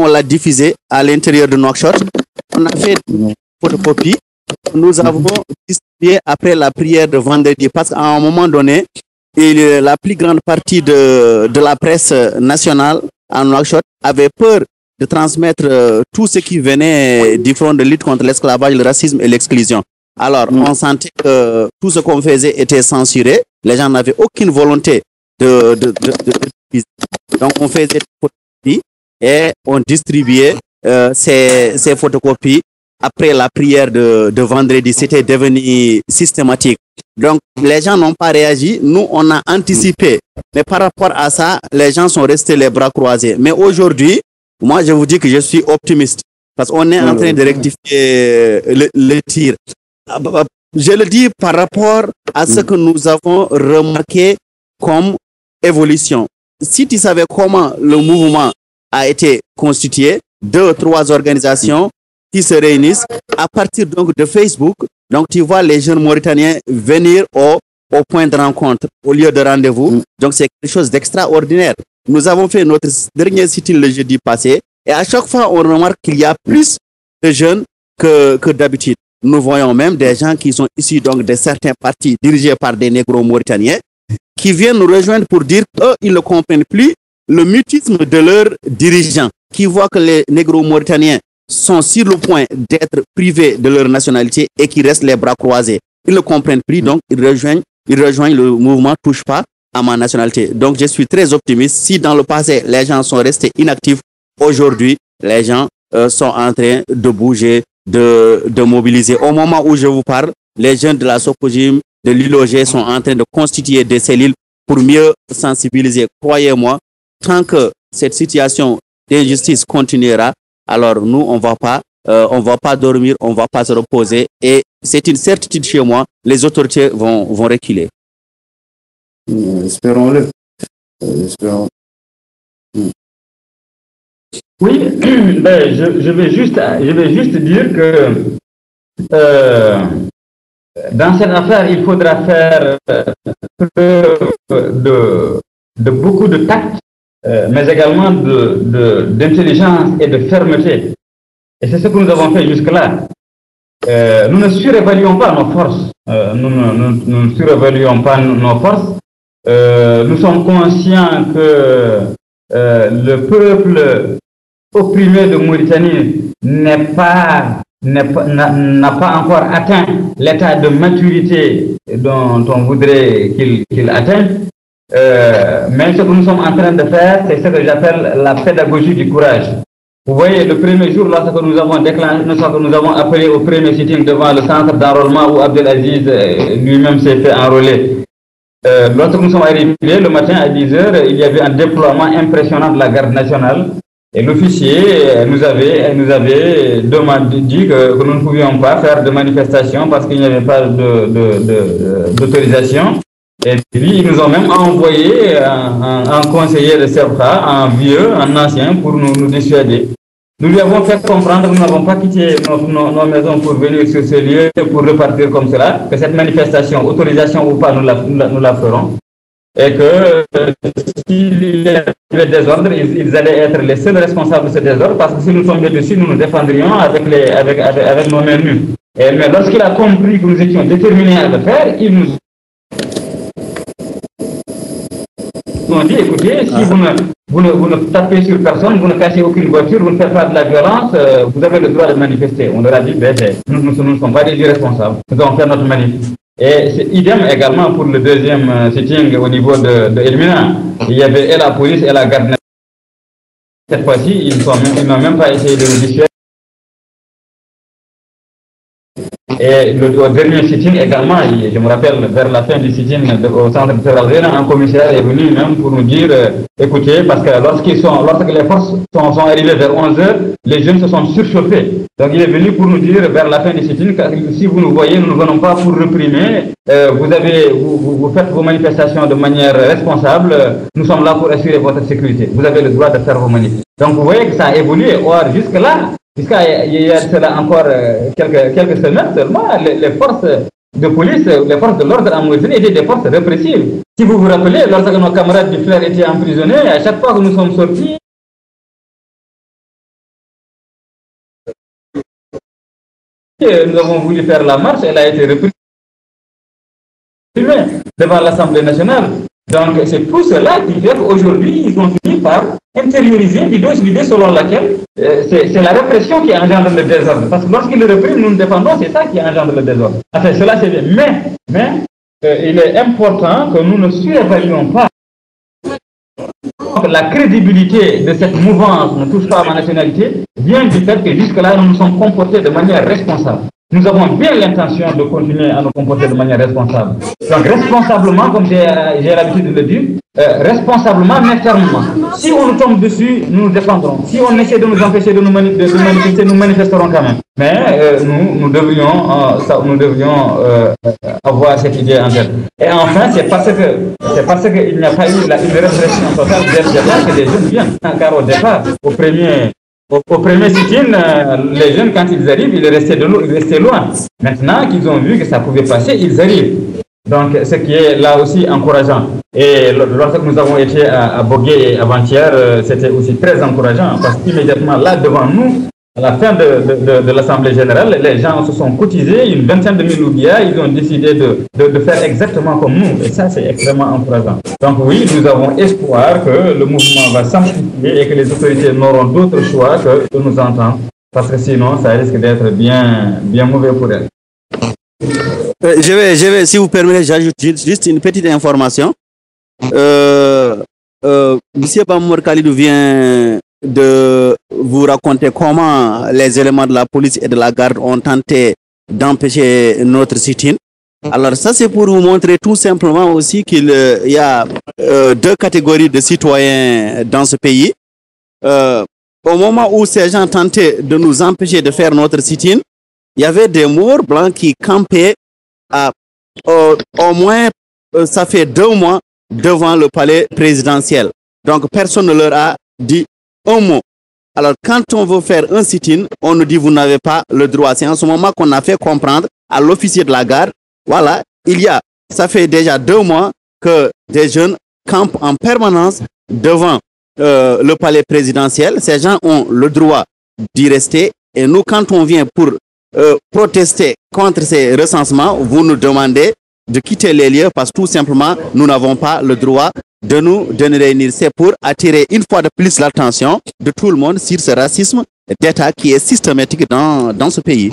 l'a diffusée à l'intérieur de Nouakchott? On a fait une photocopie. Nous avons distribué après la prière de vendredi, parce qu'à un moment donné, la plus grande partie de la presse nationale à Nouakchott avait peur de transmettre tout ce qui venait du front de lutte contre l'esclavage, le racisme et l'exclusion. Alors, on sentait que tout ce qu'on faisait était censuré. Les gens n'avaient aucune volonté de donc, on faisait des photocopies et on distribuait ces photocopies après la prière de vendredi. C'était devenu systématique. Donc, les gens n'ont pas réagi. Nous, on a anticipé. Mais par rapport à ça, les gens sont restés les bras croisés. Mais aujourd'hui, moi, je vous dis que je suis optimiste parce qu'on est en train de rectifier le tir. Je le dis par rapport à ce que nous avons remarqué comme évolution. Si tu savais comment le mouvement a été constitué, 2 ou 3 organisations qui se réunissent à partir donc de Facebook. Donc, tu vois les jeunes Mauritaniens venir au point de rencontre, au lieu de rendez-vous. Donc, c'est quelque chose d'extraordinaire. Nous avons fait notre dernier sit-in le jeudi passé et à chaque fois, on remarque qu'il y a plus de jeunes que d'habitude. Nous voyons même des gens qui sont issus donc de certains partis dirigés par des négros mauritaniens qui viennent nous rejoindre pour dire qu'ils ne comprennent plus le mutisme de leurs dirigeants, qui voient que les négros mauritaniens sont sur le point d'être privés de leur nationalité et qui restent les bras croisés. Ils ne comprennent plus, donc ils rejoignent le mouvement Touche pas à ma nationalité. Donc je suis très optimiste. Si dans le passé, les gens sont restés inactifs, aujourd'hui, les gens sont en train de bouger, de mobiliser. Au moment où je vous parle, les jeunes de la Sopojim, de l'ILOG sont en train de constituer des cellules pour mieux sensibiliser. Croyez-moi, tant que cette situation d'injustice continuera, alors nous, on va pas dormir, on va pas se reposer. Et c'est une certitude chez moi, les autorités vont reculer. Espérons-le. Espérons. Oui, ben, je vais juste dire que dans cette affaire, il faudra faire preuve de beaucoup de tact, mais également d'intelligence et de fermeté. Et c'est ce que nous avons fait jusque-là. Nous ne surévaluons pas nos forces. Nous ne surévaluons pas nos forces. Nous sommes conscients que le peuple opprimé de Mauritanie n'a pas encore atteint l'état de maturité dont on voudrait qu'il atteigne. Mais ce que nous sommes en train de faire, c'est ce que j'appelle la pédagogie du courage. Vous voyez, le premier jour, lorsque nous avons appelé au premier sitting devant le centre d'enrôlement où Abdelaziz lui-même s'est fait enrôler, lorsque nous sommes arrivés le matin à 10h, il y avait un déploiement impressionnant de la garde nationale. Et l'officier nous avait dit que nous ne pouvions pas faire de manifestation parce qu'il n'y avait pas d'autorisation. Et puis, ils nous ont même envoyé un conseiller de Sebra, un vieux, un ancien, pour nous dissuader. Nous lui avons fait comprendre que nous n'avons pas quitté nos maisons pour venir sur ce lieu, pour repartir comme cela, que cette manifestation, autorisation ou pas, nous la ferons. Et que s'il y avait des ordres, ils allaient être les seuls responsables de ce désordre, parce que si nous tombions dessus, nous nous défendrions avec nos mains nues. Mais lorsqu'il a compris que nous étions déterminés à le faire, il nous ont dit, écoutez, si vous ne tapez sur personne, vous ne cassez aucune voiture, vous ne faites pas de la violence, vous avez le droit de manifester. On leur a dit, nous ne sommes pas des irresponsables, nous allons faire notre manif. Et c'est idem également pour le deuxième sitting au niveau de Elmina. Il y avait et la police et la garde. Cette fois-ci, ils n'ont même pas essayé de nous dissuader. Et Et au dernier sit-in également, je me rappelle, vers la fin du sit-in au centre fédéral, un commissaire est venu même pour nous dire, écoutez, parce que lorsque les forces sont arrivées vers 11h, les jeunes se sont surchauffés. Donc il est venu pour nous dire vers la fin du sit-in, si vous nous voyez, nous ne venons pas pour réprimer, vous faites vos manifestations de manière responsable, nous sommes là pour assurer votre sécurité. Vous avez le droit de faire vos manifestations. Donc vous voyez que ça a évolué. Or, jusque-là, jusqu'à il y a cela encore quelques semaines seulement, les forces de police, les forces de l'ordre en Mauritanie étaient des forces répressives. Si vous vous rappelez, lorsque nos camarades du FLAIR étaient emprisonnés, à chaque fois que nous sommes sortis, nous avons voulu faire la marche, elle a été réprimée devant l'Assemblée nationale. Donc c'est tout cela qui fait qu'aujourd'hui, ils ont fini par intérioriser l'idée selon laquelle c'est la répression qui engendre le désordre. Parce que lorsqu'ils le répriment, nous nous défendons, c'est ça qui engendre le désordre. Enfin, cela c'est bien. Mais il est important que nous ne surévaluons pas la crédibilité de cette mouvance ne touche pas à ma nationalité, vient du fait que jusque-là, nous nous sommes comportés de manière responsable. Nous avons bien l'intention de continuer à nous comporter de manière responsable. Donc, responsablement, comme j'ai l'habitude de le dire, responsablement, mais fermement. Si on nous tombe dessus, nous nous défendrons. Si on essaie de nous empêcher de nous manifester, nous manifesterons quand même. Mais nous devrions avoir cette idée en tête. Et enfin, c'est parce qu'il n'y a pas eu une répression totale dès le départ que les jeunes viennent. Car au départ, au premier sit-in, les jeunes, quand ils arrivent, ils restaient loin. Maintenant qu'ils ont vu que ça pouvait passer, ils arrivent. Donc, ce qui est là aussi encourageant. Et lorsque nous avons été à Bogué avant-hier, c'était aussi très encourageant parce qu'immédiatement là, devant nous, à la fin de l'Assemblée générale, les gens se sont cotisés, une vingtaine de mille oublias, ils ont décidé de faire exactement comme nous. Et ça, c'est extrêmement encourageant. Donc oui, nous avons espoir que le mouvement va s'amplifier et que les autorités n'auront d'autre choix que de nous entendre. Parce que sinon, ça risque d'être bien mauvais pour elles. Je vais, si vous permettez, j'ajoute juste une petite information. Monsieur Bamour Khalidou vient de vous raconter comment les éléments de la police et de la garde ont tenté d'empêcher notre sit-in. Alors ça, c'est pour vous montrer tout simplement aussi qu'il y a deux catégories de citoyens dans ce pays. Au moment où ces gens tentaient de nous empêcher de faire notre sit-in, il y avait des morts blancs qui campaient au moins, ça fait 2 mois devant le palais présidentiel. Donc personne ne leur a dit un mot. Alors quand on veut faire un sit-in, on nous dit vous n'avez pas le droit. C'est en ce moment qu'on a fait comprendre à l'officier de la garde, voilà, ça fait déjà 2 mois que des jeunes campent en permanence devant le palais présidentiel. Ces gens ont le droit d'y rester. Et nous, quand on vient pour protester contre ces recensements, vous nous demandez de quitter les lieux parce que tout simplement, nous n'avons pas le droit de nous réunir. C'est pour attirer une fois de plus l'attention de tout le monde sur ce racisme d'État qui est systématique dans ce pays.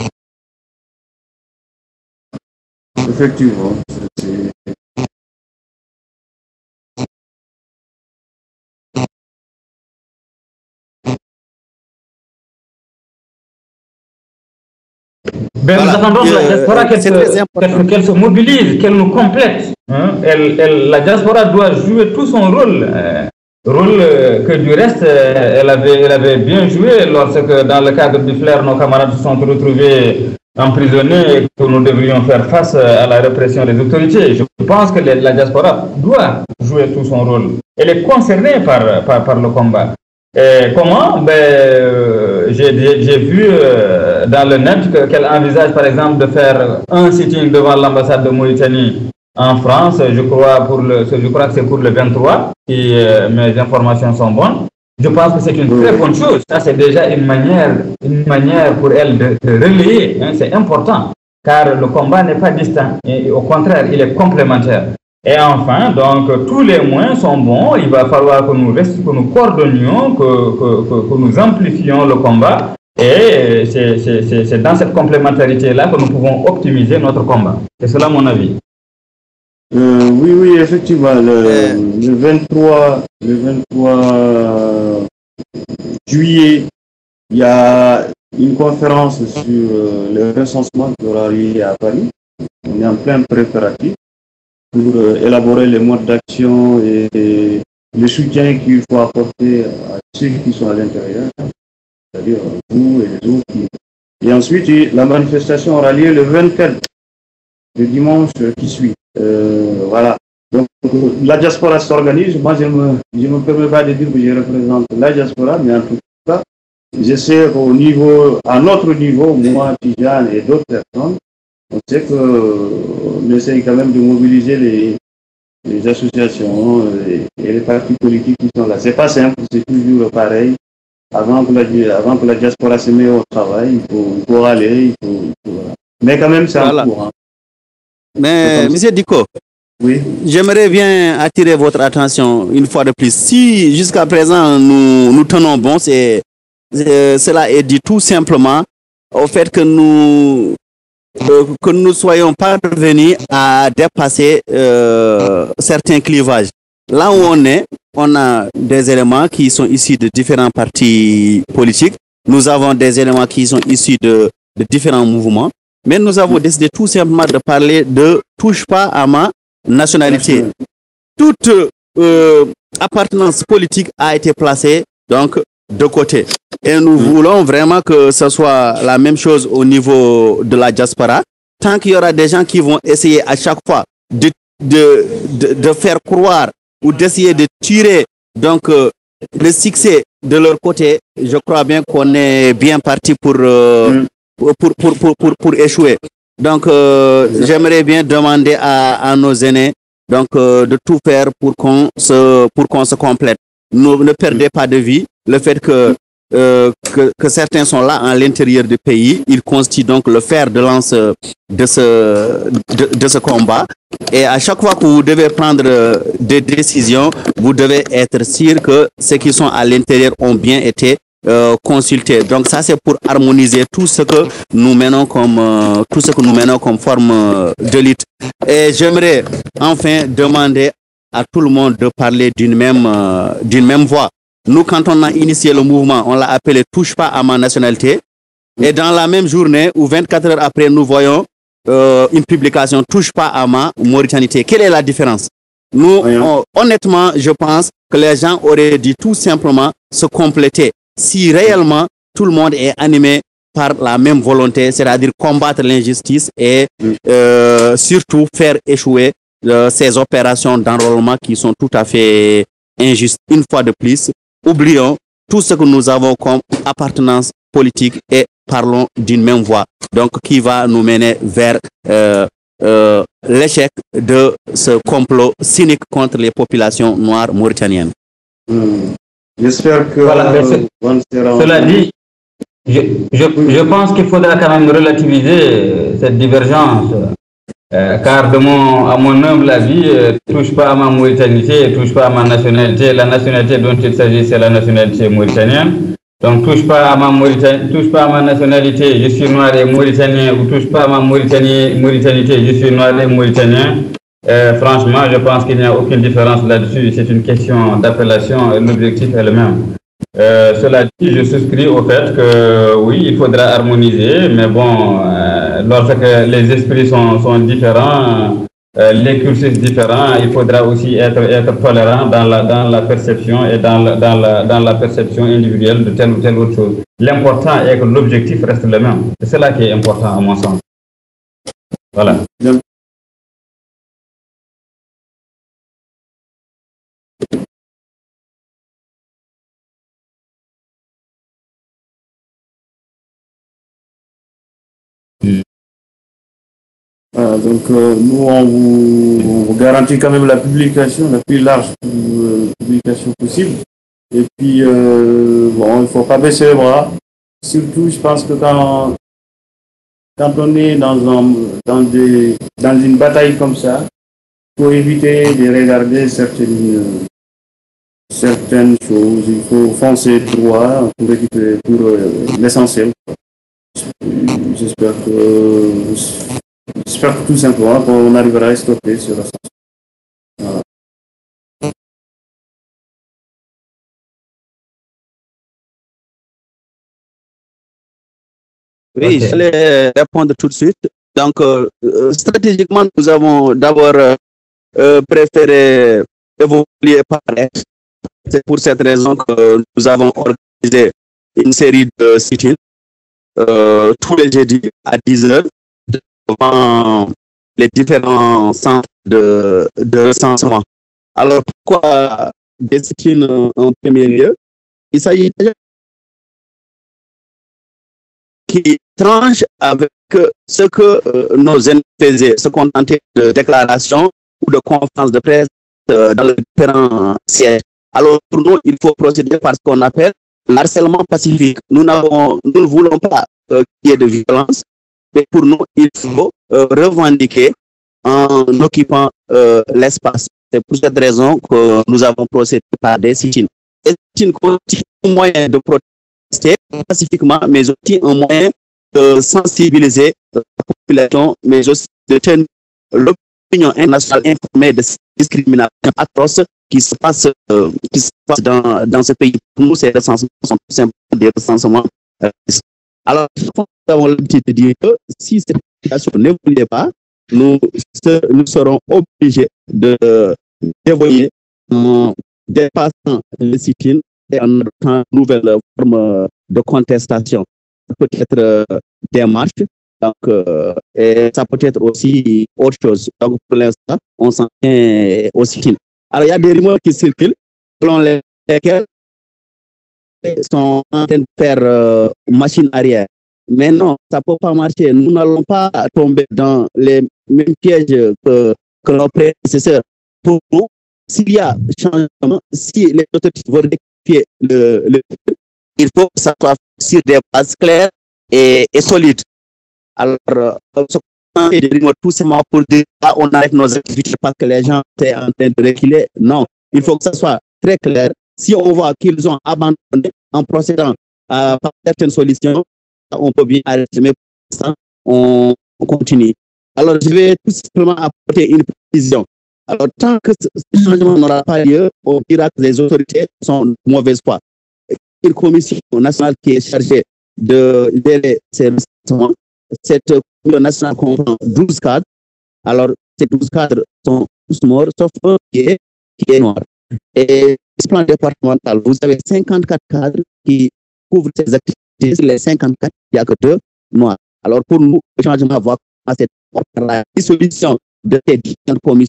Effectivement. Ben, nous attendons de la diaspora qu'elle se mobilise, qu'elle nous complète. Hein. La diaspora doit jouer tout son rôle. Rôle que du reste, elle avait bien joué lorsque, dans le cadre du FLAIR, nos camarades se sont retrouvés emprisonnés et que nous devrions faire face à la répression des autorités. Je pense que la diaspora doit jouer tout son rôle. Elle est concernée par le combat. Et comment? J'ai vu dans le net qu'elle envisage par exemple de faire un sitting devant l'ambassade de Mauritanie en France, je crois que c'est pour le 23, si mes informations sont bonnes. Je pense que c'est une très bonne chose. Ça, c'est déjà une manière pour elle de relayer. Hein, c'est important, car le combat n'est pas distinct. Et au contraire, il est complémentaire. Et enfin, donc, tous les moyens sont bons. Il va falloir que nous coordonnions, que nous amplifions le combat. Et c'est dans cette complémentarité-là que nous pouvons optimiser notre combat. C'est cela mon avis. Oui, effectivement. Le 23 juillet, il y a une conférence sur le recensement qui aura lieu à Paris. On est en plein préparatif pour élaborer les modes d'action et le soutien qu'il faut apporter à ceux qui sont à l'intérieur, c'est-à-dire vous et les autres. Et ensuite, la manifestation aura lieu le 24, le dimanche qui suit. Voilà. Donc, la diaspora s'organise. Moi, je me permets pas de dire que je représente la diaspora, mais en tout cas, j'essaie à notre niveau, moi, Tijane et d'autres personnes, on sait qu'on essaye quand même de mobiliser les associations et les partis politiques qui sont là. C'est pas simple, c'est toujours pareil. Avant que la diaspora se mette au travail, il faut aller, voilà. Mais quand même, c'est en cours. Hein. Mais, M. Diko, oui. J'aimerais bien attirer votre attention une fois de plus. Si jusqu'à présent nous tenons bon, cela est dû tout simplement au fait que nous soyons parvenus à dépasser certains clivages. Là où on a des éléments qui sont issus de différents partis politiques. Nous avons des éléments qui sont issus de différents mouvements. Mais nous avons décidé tout simplement de parler de touche pas à ma nationalité. Toute appartenance politique a été placée donc de côté. Et nous voulons vraiment que ce soit la même chose au niveau de la diaspora. Tant qu'il y aura des gens qui vont essayer à chaque fois de faire croire ou d'essayer de tirer donc le succès de leur côté, je crois bien qu'on est bien parti pour échouer. Donc, j'aimerais bien demander à nos aînés donc, de tout faire pour qu'on se complète. Ne perdez pas de vue le fait que certains sont là à l'intérieur du pays. Ils constituent donc le fer de lance de ce combat. Et à chaque fois que vous devez prendre des décisions, vous devez être sûr que ceux qui sont à l'intérieur ont bien été consulter. Donc ça c'est pour harmoniser tout ce que nous menons comme forme de lutte. Et j'aimerais enfin demander à tout le monde de parler d'une même voix. Nous, quand on a initié le mouvement, on l'a appelé touche pas à ma nationalité. Et dans la même journée ou 24 heures après, nous voyons une publication touche pas à ma mauritanité. Quelle est la différence? Nous, honnêtement, je pense que les gens auraient dû tout simplement se compléter. Si réellement tout le monde est animé par la même volonté, c'est-à-dire combattre l'injustice et surtout faire échouer ces opérations d'enrôlement qui sont tout à fait injustes. Une fois de plus, oublions tout ce que nous avons comme appartenance politique et parlons d'une même voie, donc qui va nous mener vers l'échec de ce complot cynique contre les populations noires mauritaniennes. J'espère que... Voilà, cela dit, je pense qu'il faudra quand même relativiser cette divergence, car à mon humble avis, touche pas à ma mauritanité, touche pas à ma nationalité. La nationalité dont il s'agit, c'est la nationalité mauritanienne. Donc, touche pas à ma nationalité, je suis noir et mauritanien, ou touche pas à ma mauritanité, je suis noir et mauritanien. Franchement, je pense qu'il n'y a aucune différence là-dessus. C'est une question d'appellation et l'objectif est le même. Cela dit, je souscris au fait que oui, il faudra harmoniser, mais bon, lorsque les esprits sont différents, les cursus différents, il faudra aussi être tolérant dans la perception et dans la perception individuelle de telle ou telle autre chose. L'important est que l'objectif reste le même. C'est cela qui est important à mon sens. Voilà. Donc nous, on vous garantit quand même la publication, la plus large publication possible. Et puis, bon, il ne faut pas baisser les bras. Surtout, je pense que quand on est dans une bataille comme ça, il faut éviter de regarder certaines choses. Il faut foncer droit pour l'essentiel. J'espère que tout simplement qu'on arrivera à stopper sur la Oui, je vais répondre tout de suite. Donc, stratégiquement, nous avons d'abord préféré évoluer par est. C'est pour cette raison que nous avons organisé une série de sit-ins tous les jeudis à 10h devant les différents centres de recensement. Alors, pourquoi des sit-ins en premier lieu? Il s'agit qui tranche avec ce que nos ennemis faisaient, se contenter de déclarations ou de conférences de presse dans les différents sièges. Alors, pour nous, il faut procéder par ce qu'on appelle l'harcèlement pacifique. Nous ne voulons pas qu'il y ait de violence, mais pour nous, il faut revendiquer en occupant l'espace. C'est pour cette raison que nous avons procédé par des sit-ins. C'est un moyen de protester pacifiquement, mais aussi un moyen de sensibiliser la population, mais aussi de tenir l'opinion internationale informée de ces discriminations atroces qui se passent dans ce pays. Pour nous, ces recensements sont tout simplement des recensements. Alors, nous avons l'habitude de dire que si cette situation n'évoluait pas, nous serons obligés d'évoluer en dépassant le sit-in et en adoptant une nouvelle forme de contestation. Peut-être des marches, donc, et ça peut être aussi autre chose. Donc, pour l'instant, on s'en tient au sit-in. Alors, il y a des rumeurs qui circulent selon lesquelles ils sont en train de faire machine arrière. Mais non, ça ne peut pas marcher. Nous n'allons pas tomber dans les mêmes pièges que nos prédécesseurs. Pour nous, s'il y a changement, si les autorités veulent rectifier il faut que ça soit sur des bases claires et solides. Alors, tout simplement pour dire on arrête nos activités parce que les gens sont en train de reculer. Non, il faut que ça soit très clair. Si on voit qu'ils ont abandonné en procédant par certaines solutions, on peut bien arrêter, mais pour l'instant, on continue. Alors, je vais tout simplement apporter une précision. Alors, tant que ce changement n'aura pas lieu, on dira que les autorités sont de mauvaise foi. Une commission nationale qui est chargée de gérer ces recensements, cette commission nationale comprend 12 cadres. Alors, ces 12 cadres sont tous morts, sauf un qui est noir. Et ce plan départemental, vous avez 54 cadres qui couvrent ces activités. Sur les 54, il n'y a que 2 noirs. Alors, pour nous, le changement va commencer par la dissolution de ces différentes commissions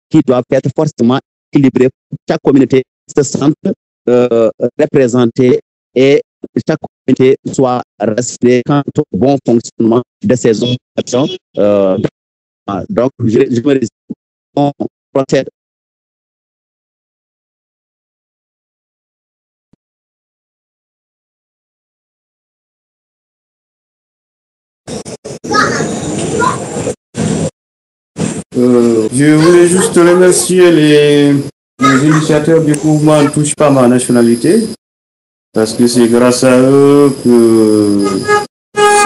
qui doivent être forcément équilibrées pour chaque communauté se sente représentée et chaque communauté soit respectée quant au bon fonctionnement de ces opérations. Donc, je me résume, on procède. Je voulais juste remercier les initiateurs du mouvement Ne touche pas ma nationalité, parce que c'est grâce à eux que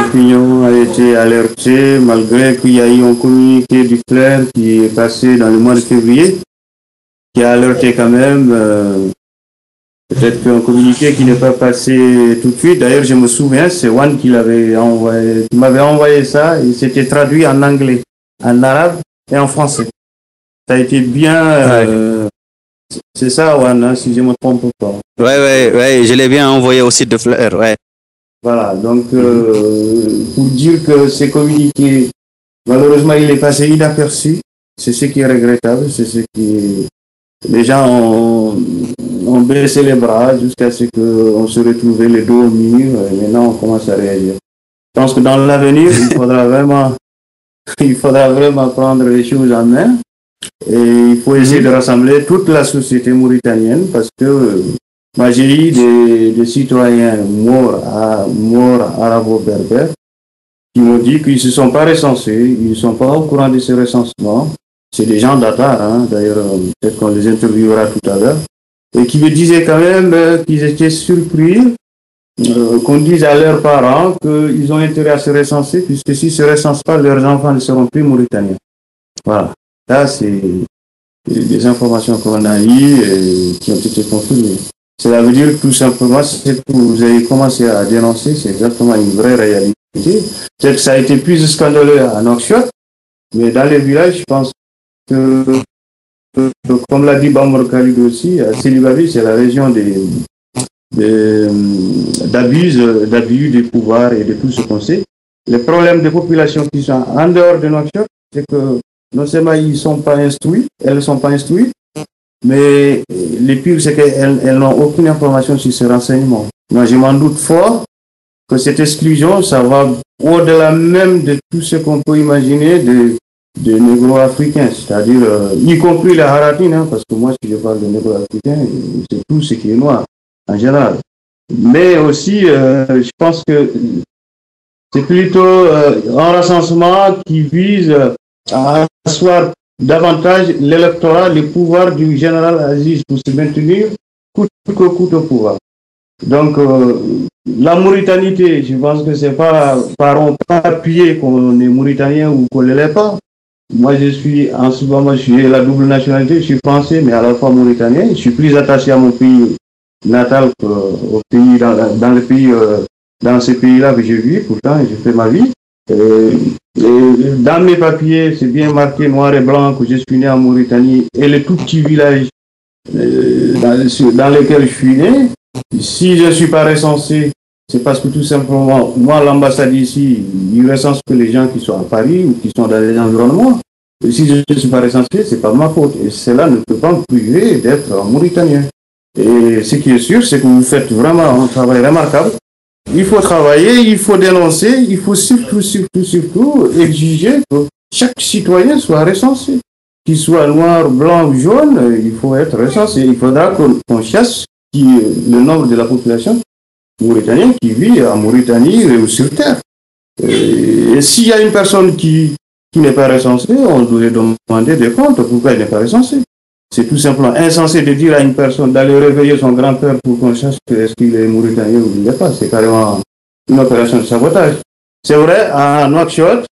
l'opinion a été alertée, malgré qu'il y a eu un communiqué du CLER qui est passé dans le mois de février, qui a alerté quand même, peut-être qu'un communiqué qui n'est pas passé tout de suite. D'ailleurs, je me souviens, c'est Juan qui m'avait envoyé ça, et c'était traduit en anglais, en arabe et en français. Ça a été bien... c'est ça, Juan, hein, si je ne me trompe pas. Oui, je l'ai bien envoyé au site de Fleur, ouais. Voilà, donc pour dire que ces communiqués, malheureusement, il est passé inaperçu. C'est ce qui est regrettable, c'est ce qui... Les gens ont baissé les bras jusqu'à ce qu'on se retrouve les dos au mur, et maintenant on commence à réagir. Je pense que dans l'avenir, il faudra vraiment prendre les choses en main. Et il faut essayer de rassembler toute la société mauritanienne, parce que moi j'ai eu des citoyens morts arabo-berbères qui m'ont dit qu'ils ne se sont pas recensés, ils ne sont pas au courant de ce recensement. C'est des gens d'Atar, hein, d'ailleurs peut-être qu'on les interviewera tout à l'heure, et qui me disaient quand même qu'ils étaient surpris qu'on dise à leurs parents qu'ils ont intérêt à se recenser, puisque s'ils ne se recensent pas, leurs enfants ne seront plus mauritaniens. Voilà. Là, c'est des informations qu'on a eues et qui ont été confirmées. Cela veut dire que tout simplement, ce que vous avez commencé à dénoncer, c'est exactement une vraie réalité. Peut-être que ça a été plus scandaleux à Nouakchott, mais dans les villages, je pense que, comme l'a dit Bamor Khalid aussi, à Sélibavi, c'est la région d'abus des pouvoirs et de tout ce qu'on sait. Le problème des populations qui sont en dehors de Nouakchott, c'est que non seulement ils ne sont pas instruits, elles ne sont pas instruites, mais le pire, c'est qu'elles n'ont aucune information sur ces renseignements. Moi, je m'en doute fort que cette exclusion, ça va au-delà même de tout ce qu'on peut imaginer de négro-africains, c'est-à-dire, y compris les haratines, hein, parce que moi, si je parle de négro-africains, c'est tout ce qui est noir, en général. Mais aussi, je pense que c'est plutôt un recensement qui vise à asseoir davantage l'électorat, le pouvoir du général Aziz pour se maintenir coûte que coûte au pouvoir. Donc, la mauritanité, je pense que c'est pas par appuyé qu'on est mauritanien ou qu'on ne l'est pas. Moi, je suis, en ce moment, je suis la double nationalité, je suis français, mais à la fois mauritanien. Je suis plus attaché à mon pays natal qu'au pays, dans le pays, dans ces pays-là que je vis. Pourtant, je fais ma vie. Dans mes papiers, c'est bien marqué noir et blanc que je suis né en Mauritanie et les tout petits villages dans lesquels je suis né. Si je ne suis pas recensé, c'est parce que tout simplement, moi, l'ambassade ici, il recense que les gens qui sont à Paris ou qui sont dans les environnements. Et si je ne suis pas recensé, ce n'est pas ma faute. Et cela ne peut pas me priver d'être un Mauritanien. Et ce qui est sûr, c'est que vous faites vraiment un travail remarquable. Il faut travailler, il faut dénoncer, il faut surtout exiger que chaque citoyen soit recensé. Qu'il soit noir, blanc ou jaune, il faut être recensé. Il faudra qu'on chasse le nombre de la population mauritanienne qui vit en Mauritanie ou sur Terre. Et s'il y a une personne qui n'est pas recensée, on doit demander des comptes pourquoi elle n'est pas recensée. C'est tout simplement insensé de dire à une personne d'aller réveiller son grand-père pour qu'on sache est-ce qu'il est mauritanien ou il n'est pas. C'est carrément une opération de sabotage. C'est vrai, à Nouakchott,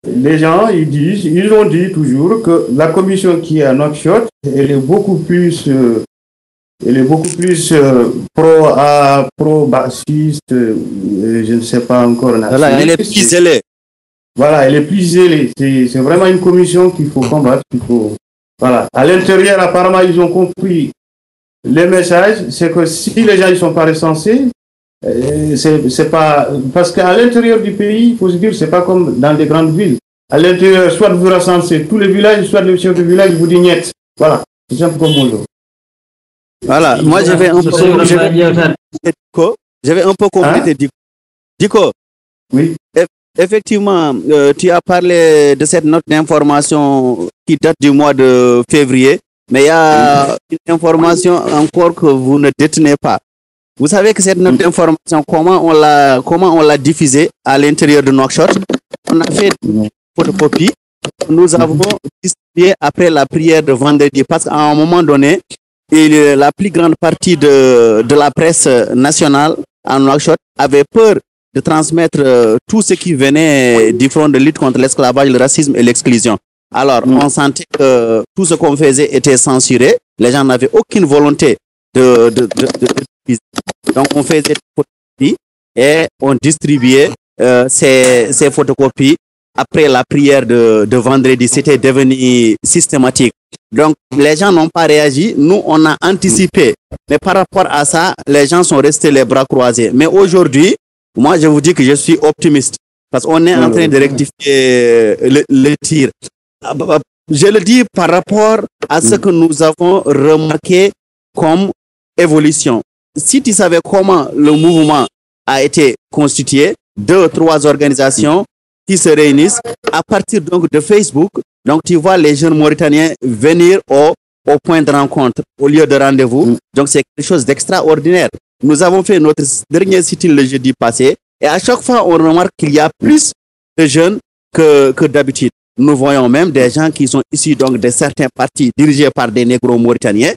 les gens, ils ont dit toujours que la commission qui est à Nouakchott, elle est beaucoup plus pro-bassiste, je ne sais pas encore. Voilà, elle est plus zélée. Voilà, elle est plus zélée. C'est vraiment une commission qu'il faut combattre, Voilà. À l'intérieur, apparemment, ils ont compris les messages. C'est que si les gens ne sont pas recensés, c'est pas. Parce qu'à l'intérieur du pays, il faut se dire, c'est pas comme dans les grandes villes. À l'intérieur, soit vous recensez tous les villages, soit le chef de village vous dit niet. Voilà. C'est simple comme bonjour. Voilà. Moi, j'avais un peu complété. Dico. Oui. Effectivement, tu as parlé de cette note d'information qui date du mois de février, mais il y a une information encore que vous ne détenez pas. Vous savez que cette note d'information, comment on l'a diffusée à l'intérieur de Nouakchott? On a fait une photocopie. Nous avons distribué après la prière de vendredi, parce qu'à un moment donné, la plus grande partie de la presse nationale à Nouakchott avait peur de transmettre tout ce qui venait du front de lutte contre l'esclavage, le racisme et l'exclusion. Alors, on sentait que tout ce qu'on faisait était censuré. Les gens n'avaient aucune volonté de donc, on faisait des photocopies et on distribuait ces photocopies après la prière de vendredi. C'était devenu systématique. Donc, les gens n'ont pas réagi. Nous, on a anticipé. Mais par rapport à ça, les gens sont restés les bras croisés. Mais aujourd'hui, moi, je vous dis que je suis optimiste parce qu'on est en train de rectifier le tir. Je le dis par rapport à ce que nous avons remarqué comme évolution. Si tu savais comment le mouvement a été constitué, 2 ou 3 organisations qui se réunissent à partir donc de Facebook. Donc, tu vois les jeunes Mauritaniens venir au point de rencontre au lieu de rendez-vous. Donc, c'est quelque chose d'extraordinaire. Nous avons fait notre dernier sit-in le jeudi passé et à chaque fois, on remarque qu'il y a plus de jeunes que d'habitude. Nous voyons même des gens qui sont issus donc de certains partis dirigés par des négros mauritaniens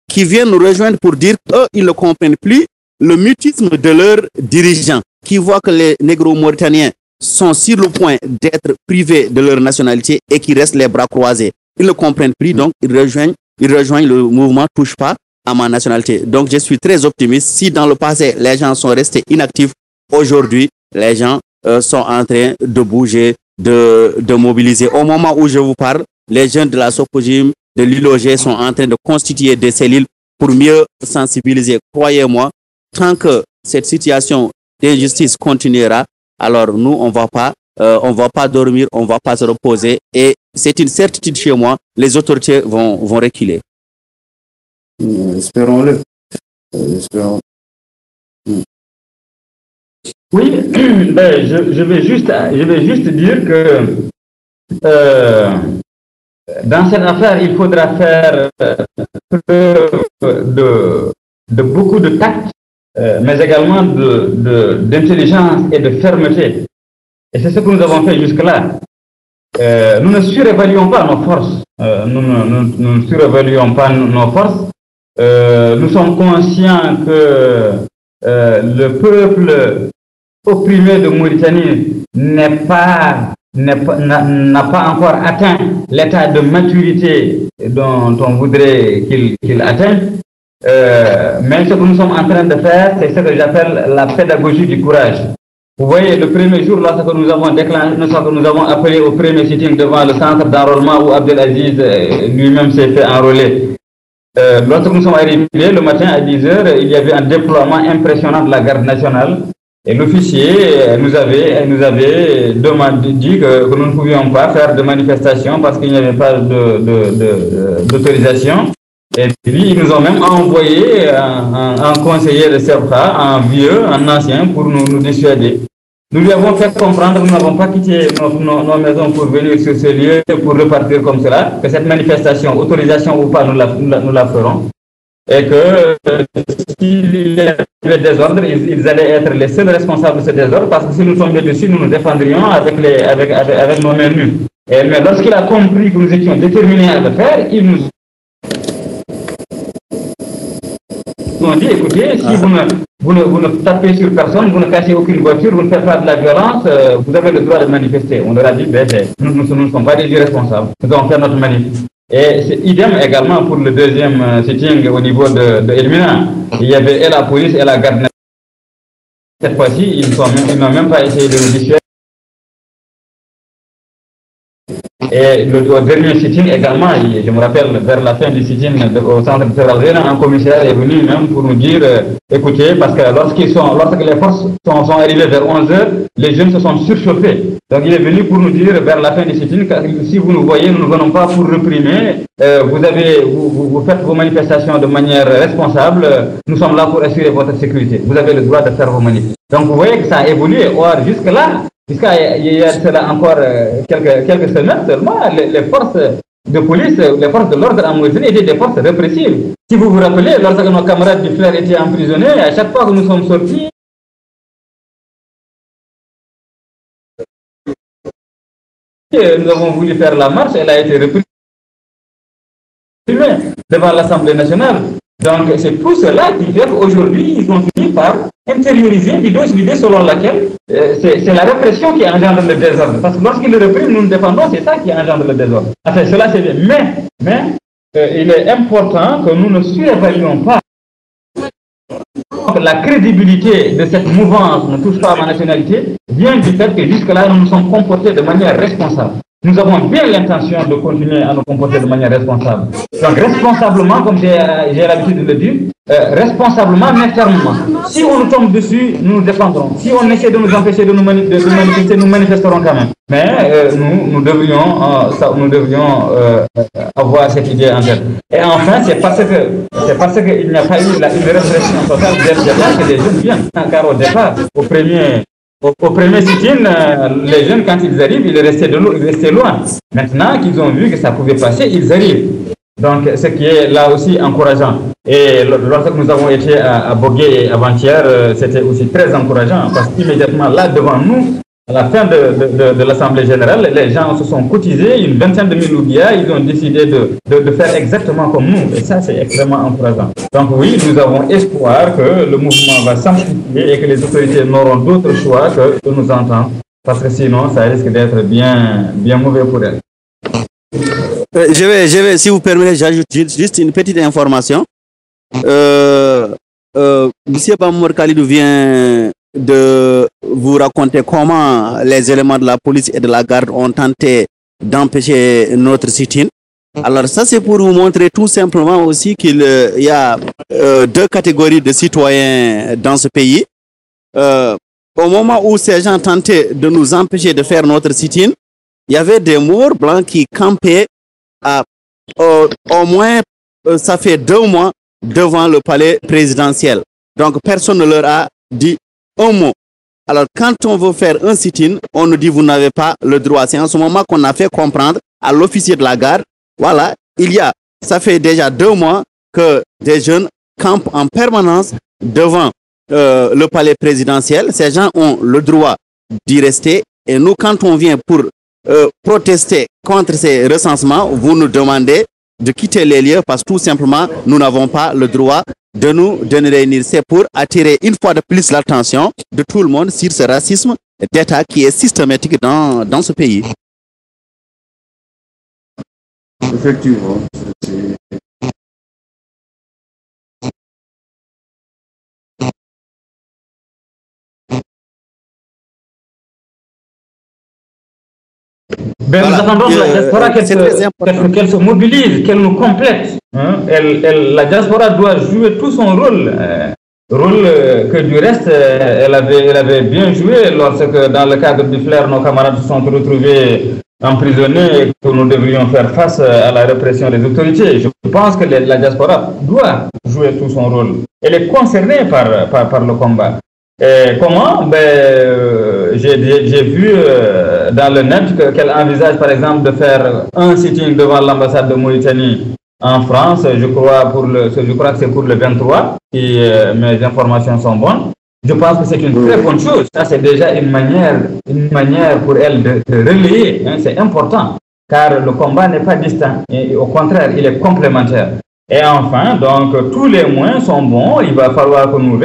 qui viennent nous rejoindre pour dire qu'ils ne comprennent plus le mutisme de leurs dirigeants, qui voient que les négros mauritaniens sont sur le point d'être privés de leur nationalité et qui restent les bras croisés. Ils ne comprennent plus, donc ils rejoignent le mouvement Touche pas à ma nationalité. Donc je suis très optimiste. Si dans le passé, les gens sont restés inactifs, aujourd'hui, les gens sont en train de bouger, de mobiliser. Au moment où je vous parle, les jeunes de la Sopojim, de l'ILOG sont en train de constituer des cellules pour mieux sensibiliser. Croyez-moi, tant que cette situation d'injustice continuera, alors nous, on va pas dormir, on va pas se reposer. Et c'est une certitude chez moi, les autorités vont reculer. Espérons-le. Espérons. Oui, ben, je vais juste dire que dans cette affaire, il faudra faire preuve de beaucoup de tact, mais également d'intelligence et de fermeté. Et c'est ce que nous avons fait jusque-là. Nous ne surévaluons pas nos forces. Nous ne surévaluons pas nos forces. Nous sommes conscients que le peuple opprimé de Mauritanie n'a pas encore atteint l'état de maturité dont on voudrait qu'il atteigne. Mais ce que nous sommes en train de faire, c'est ce que j'appelle la pédagogie du courage. Vous voyez, le premier jour, lorsque nous avons appelé au premier sitting devant le centre d'enrôlement où Abdelaziz lui-même s'est fait enrôler, lorsque nous sommes arrivés le matin à 10h, il y avait un déploiement impressionnant de la garde nationale. Et l'officier nous avait dit que nous ne pouvions pas faire de manifestation parce qu'il n'y avait pas d'autorisation. Et puis, ils nous ont même envoyé un conseiller de Sebra, un vieux, un ancien, pour nous dissuader. Nous lui avons fait comprendre que nous n'avons pas quitté nos maisons pour venir sur ce lieu, pour repartir comme cela, que cette manifestation, autorisation ou pas, nous la ferons. Et que s'il y avait désordre, ils allaient être les seuls responsables de ce désordre, parce que si nous tombions dessus, nous nous défendrions avec nos mains nues. Mais lorsqu'il a compris que nous étions déterminés à le faire, il nous ont dit, écoutez, si vous ne tapez sur personne, vous ne cassez aucune voiture, vous ne faites pas de la violence, vous avez le droit de manifester. On leur a dit, nous ne sommes pas des irresponsables, nous allons faire notre manif. Et c'est idem également pour le deuxième sitting au niveau de Elmina. Il y avait et la police et la garde. Cette fois-ci, ils n'ont même pas essayé de nous dissuader. Et au dernier sitting également, je me rappelle, vers la fin du sitting au centre de Terralzena, un commissaire est venu même pour nous dire, écoutez, parce que lorsque les forces sont arrivées vers 11h, les jeunes se sont surchauffés. Donc il est venu pour nous dire vers la fin du sitting, si vous nous voyez, nous ne venons pas pour réprimer, vous faites vos manifestations de manière responsable, nous sommes là pour assurer votre sécurité. Vous avez le droit de faire vos manifestations. Donc vous voyez que ça a évolué. Or, jusque-là, il y a cela encore quelques semaines seulement, les forces de police, les forces de l'ordre en Mauritanie étaient des forces répressives. Si vous vous rappelez, lorsque nos camarades du FLAIR étaient emprisonnés, à chaque fois que nous sommes sortis, nous avons voulu faire la marche, elle a été réprimée devant l'Assemblée nationale. Donc c'est tout cela qui fait qu'aujourd'hui, ils ont fini par intérioriser l'idée selon laquelle c'est la répression qui engendre le désordre. Parce que lorsqu'ils le répriment, nous nous défendons, c'est ça qui engendre le désordre. Enfin, cela c'est bien. Mais il est important que nous ne surévaluons pas la crédibilité de cette mouvance ne touche pas à ma nationalité, vient du fait que jusque-là, nous nous sommes comportés de manière responsable. Nous avons bien l'intention de continuer à nous comporter de manière responsable. Donc, responsablement, comme j'ai l'habitude de le dire, responsablement, mais fermement. Si on nous tombe dessus, nous nous défendrons. Si on essaie de nous empêcher de nous manifester, nous manifesterons quand même. Mais nous devrions avoir cette idée en tête. Et enfin, c'est parce qu'il n'y a pas eu une répression totale dès le départ que les jeunes viennent. Car au départ, au premier sit-in, les jeunes, quand ils arrivent, ils restaient loin. Maintenant qu'ils ont vu que ça pouvait passer, ils arrivent. Donc, ce qui est là aussi encourageant. Et lorsque nous avons été à Bogué avant-hier, c'était aussi très encourageant parce qu'immédiatement là, devant nous, à la fin de l'Assemblée générale, les gens se sont cotisés, une vingtaine de mille oublias, ils ont décidé de faire exactement comme nous. Et ça, c'est extrêmement encourageant. Donc oui, nous avons espoir que le mouvement va s'amplifier et que les autorités n'auront d'autre choix que de nous entendre. Parce que sinon, ça risque d'être bien mauvais pour elles. Je vais, si vous permettez, j'ajoute juste une petite information. Monsieur Bamour Khalidou vient de vous raconter comment les éléments de la police et de la garde ont tenté d'empêcher notre sit-in. Alors ça, c'est pour vous montrer tout simplement aussi qu'il y a deux catégories de citoyens dans ce pays. Au moment où ces gens tentaient de nous empêcher de faire notre sit-in, il y avait des morts blancs qui campaient au moins, ça fait 2 mois, devant le palais présidentiel. Donc personne ne leur a dit un mot. Alors quand on veut faire un sit-in, on nous dit vous n'avez pas le droit. C'est en ce moment qu'on a fait comprendre à l'officier de la garde, voilà, ça fait déjà 2 mois que des jeunes campent en permanence devant le palais présidentiel. Ces gens ont le droit d'y rester. Et nous, quand on vient pour protester contre ces recensements, vous nous demandez de quitter les lieux parce que tout simplement, nous n'avons pas le droit de nous réunir. C'est pour attirer une fois de plus l'attention de tout le monde sur ce racisme d'État qui est systématique dans ce pays. Effectivement. Ben, nous attendons de la diaspora qu'elle se mobilise, qu'elle nous complète. Hein. La diaspora doit jouer tout son rôle. Rôle que du reste, elle avait bien joué lorsque, dans le cadre du flair, nos camarades se sont retrouvés emprisonnés et que nous devrions faire face à la répression des autorités. Je pense que la diaspora doit jouer tout son rôle. Elle est concernée par le combat. Et comment? J'ai vu dans le net qu'elle envisage par exemple de faire un sitting devant l'ambassade de Mauritanie en France, je crois que c'est pour le 23, si mes informations sont bonnes. Je pense que c'est une très bonne chose. Ça, c'est déjà une manière pour elle de relayer. Hein, c'est important, car le combat n'est pas distinct. Et au contraire, il est complémentaire. Et enfin, donc, tous les moyens sont bons. Il va falloir que nous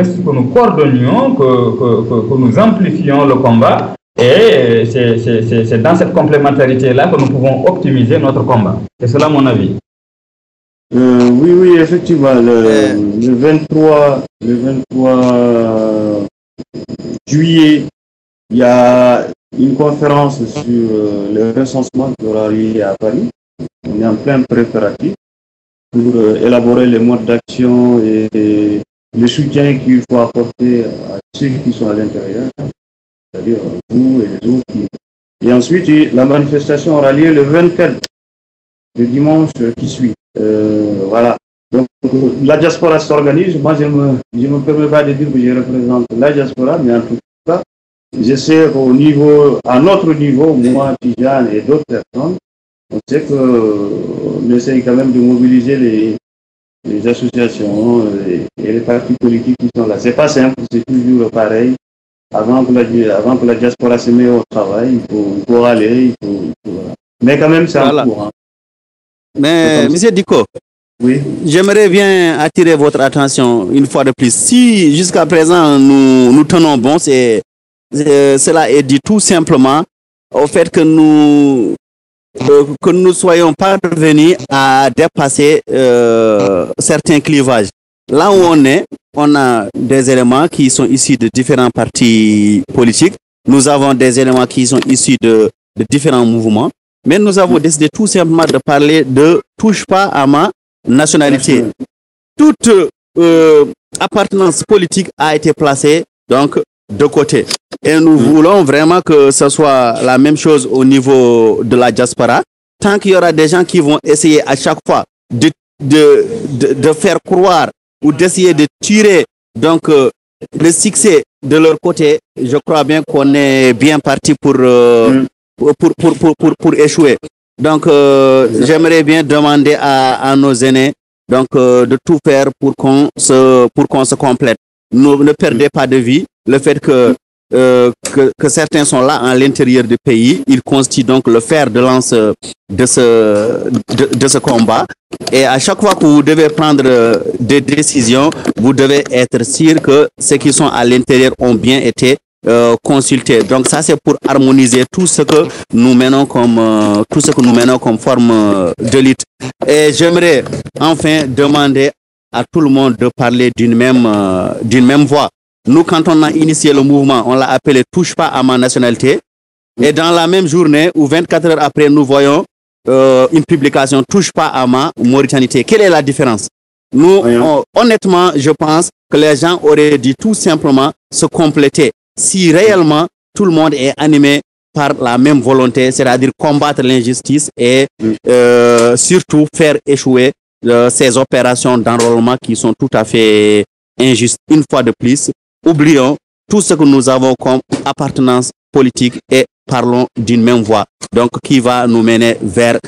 coordonnions, que nous amplifions le combat. Et c'est dans cette complémentarité-là que nous pouvons optimiser notre combat. C'est cela mon avis. Oui, effectivement. Le 23 juillet, il y a une conférence sur le recensement qui aura lieu à Paris. On est en plein préparatif pour élaborer les modes d'action et le soutien qu'il faut apporter à ceux qui sont à l'intérieur, c'est-à-dire vous et les autres. Et ensuite, la manifestation aura lieu le 24, le dimanche qui suit. Voilà. Donc, la diaspora s'organise. Moi, je me permets pas de dire que je représente la diaspora, mais en tout cas, j'essaie à notre niveau, moi, Tijane et d'autres personnes, on sait qu'on essaye quand même de mobiliser les associations et les partis politiques qui sont là. C'est pas simple, c'est toujours pareil. Avant que la diaspora se mette au travail, il faut aller, mais quand même, c'est en cours. Mais, M. Diko, oui. J'aimerais bien attirer votre attention une fois de plus. Si jusqu'à présent nous tenons bon, cela est dû tout simplement au fait que nous soyons parvenus à dépasser certains clivages. Là où on a des éléments qui sont issus de différents partis politiques. Nous avons des éléments qui sont issus de différents mouvements. Mais nous avons décidé tout simplement de parler de « touche pas à ma nationalité ». Toute appartenance politique a été placée donc de côté. Et nous voulons vraiment que ce soit la même chose au niveau de la diaspora. Tant qu'il y aura des gens qui vont essayer à chaque fois de faire croire ou d'essayer de tirer donc le succès de leur côté, je crois bien qu'on est bien parti pour échouer. Donc, j'aimerais bien demander à nos aînés donc, de tout faire pour qu'on se complète. Ne perdez pas de vue le fait que certains sont là à l'intérieur du pays. Ils constituent donc le fer de lance de ce combat. Et à chaque fois que vous devez prendre des décisions, vous devez être sûr que ceux qui sont à l'intérieur ont bien été consulter. Donc ça c'est pour harmoniser tout ce que nous menons comme forme de lutte. Et j'aimerais enfin demander à tout le monde de parler d'une même voix. Nous, quand on a initié le mouvement, on l'a appelé Touche pas à ma nationalité. Et dans la même journée, ou 24 heures après, nous voyons une publication Touche pas à ma mauritanité. Quelle est la différence? Nous, honnêtement, je pense que les gens auraient dû tout simplement se compléter. Si réellement tout le monde est animé par la même volonté, c'est-à-dire combattre l'injustice et surtout faire échouer ces opérations d'enrôlement qui sont tout à fait injustes. Une fois de plus, oublions tout ce que nous avons comme appartenance politique et parlons d'une même voie, donc qui va nous mener vers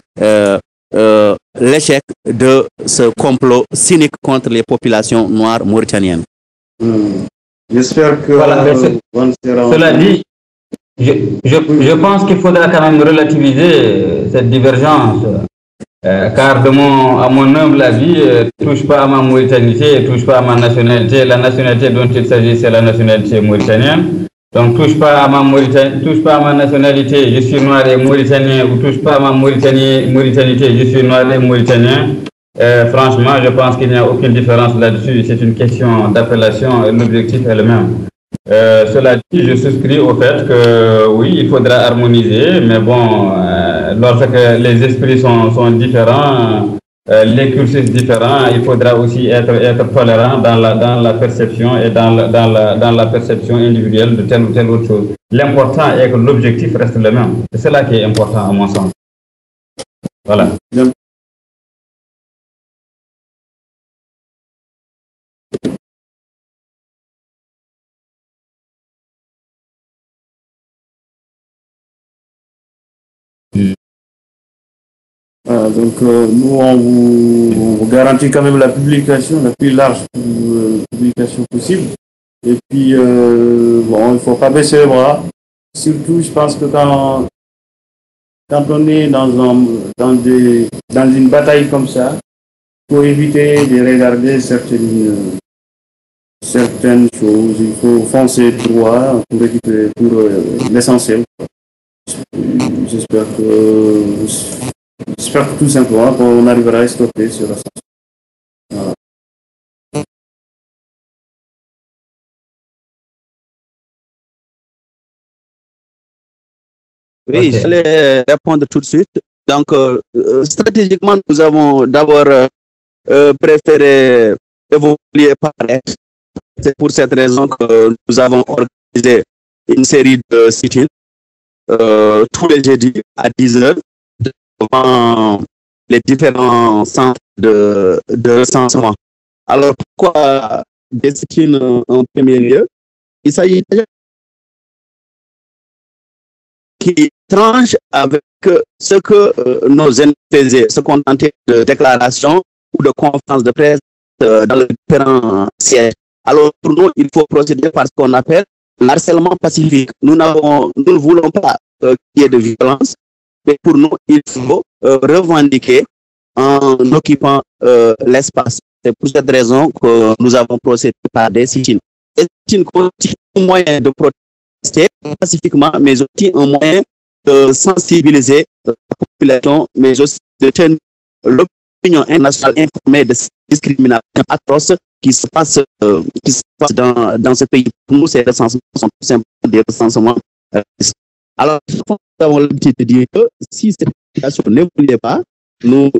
l'échec de ce complot cynique contre les populations noires mauritaniennes. J'espère que... Voilà, cela dit, je pense qu'il faudra quand même relativiser cette divergence, car à mon humble avis, touche pas à ma mauritanité, touche pas à ma nationalité. La nationalité dont il s'agit, c'est la nationalité mauritanienne. Donc, touche pas à ma nationalité, je suis noir et mauritanien, ou touche pas à ma mauritanité, je suis noir et mauritanien. Franchement, je pense qu'il n'y a aucune différence là-dessus. C'est une question d'appellation et l'objectif est le même. Cela dit, je souscris au fait que oui, il faudra harmoniser, mais bon, lorsque les esprits sont différents, les cursus différents, il faudra aussi être tolérant dans la perception et dans la perception individuelle de telle ou telle autre chose. L'important est que l'objectif reste le même. C'est cela qui est important à mon sens. Voilà. Donc nous, on vous garantit quand même la publication, la plus large publication possible. Et puis, bon, il ne faut pas baisser les bras. Surtout, je pense que quand on est dans une bataille comme ça, il faut éviter de regarder certaines choses. Il faut foncer droit pour récupérer l'essentiel. J'espère que tout simplement qu'on arrivera à stopper sur la sens. Voilà. Oui, je vais répondre tout de suite. Donc, stratégiquement, nous avons d'abord préféré évoluer par X. C'est pour cette raison que nous avons organisé une série de sit-ins tous les jeudis à 10 heures devant les différents centres de recensement. Alors, pourquoi des sit-ins en premier lieu? Il s'agit qui tranche avec ce que nos ennemis faisaient, se contenter de déclarations ou de conférences de presse dans les différents sièges. Alors, pour nous, il faut procéder par ce qu'on appelle l'harcèlement pacifique. Nous ne voulons pas qu'il y ait de violence, mais pour nous, il faut revendiquer en occupant l'espace. C'est pour cette raison que nous avons procédé par des sit-ins. Les sit-ins constituent un moyen de protester pacifiquement, mais aussi un moyen de sensibiliser la population, mais aussi de tenir l'opinion internationale informée de ces discriminations atroces qui se passent dans ce pays. Pour nous, ces recensements sont tout simplement des recensements. Alors, nous avons l'habitude de dire que si cette situation n'évoluait pas, nous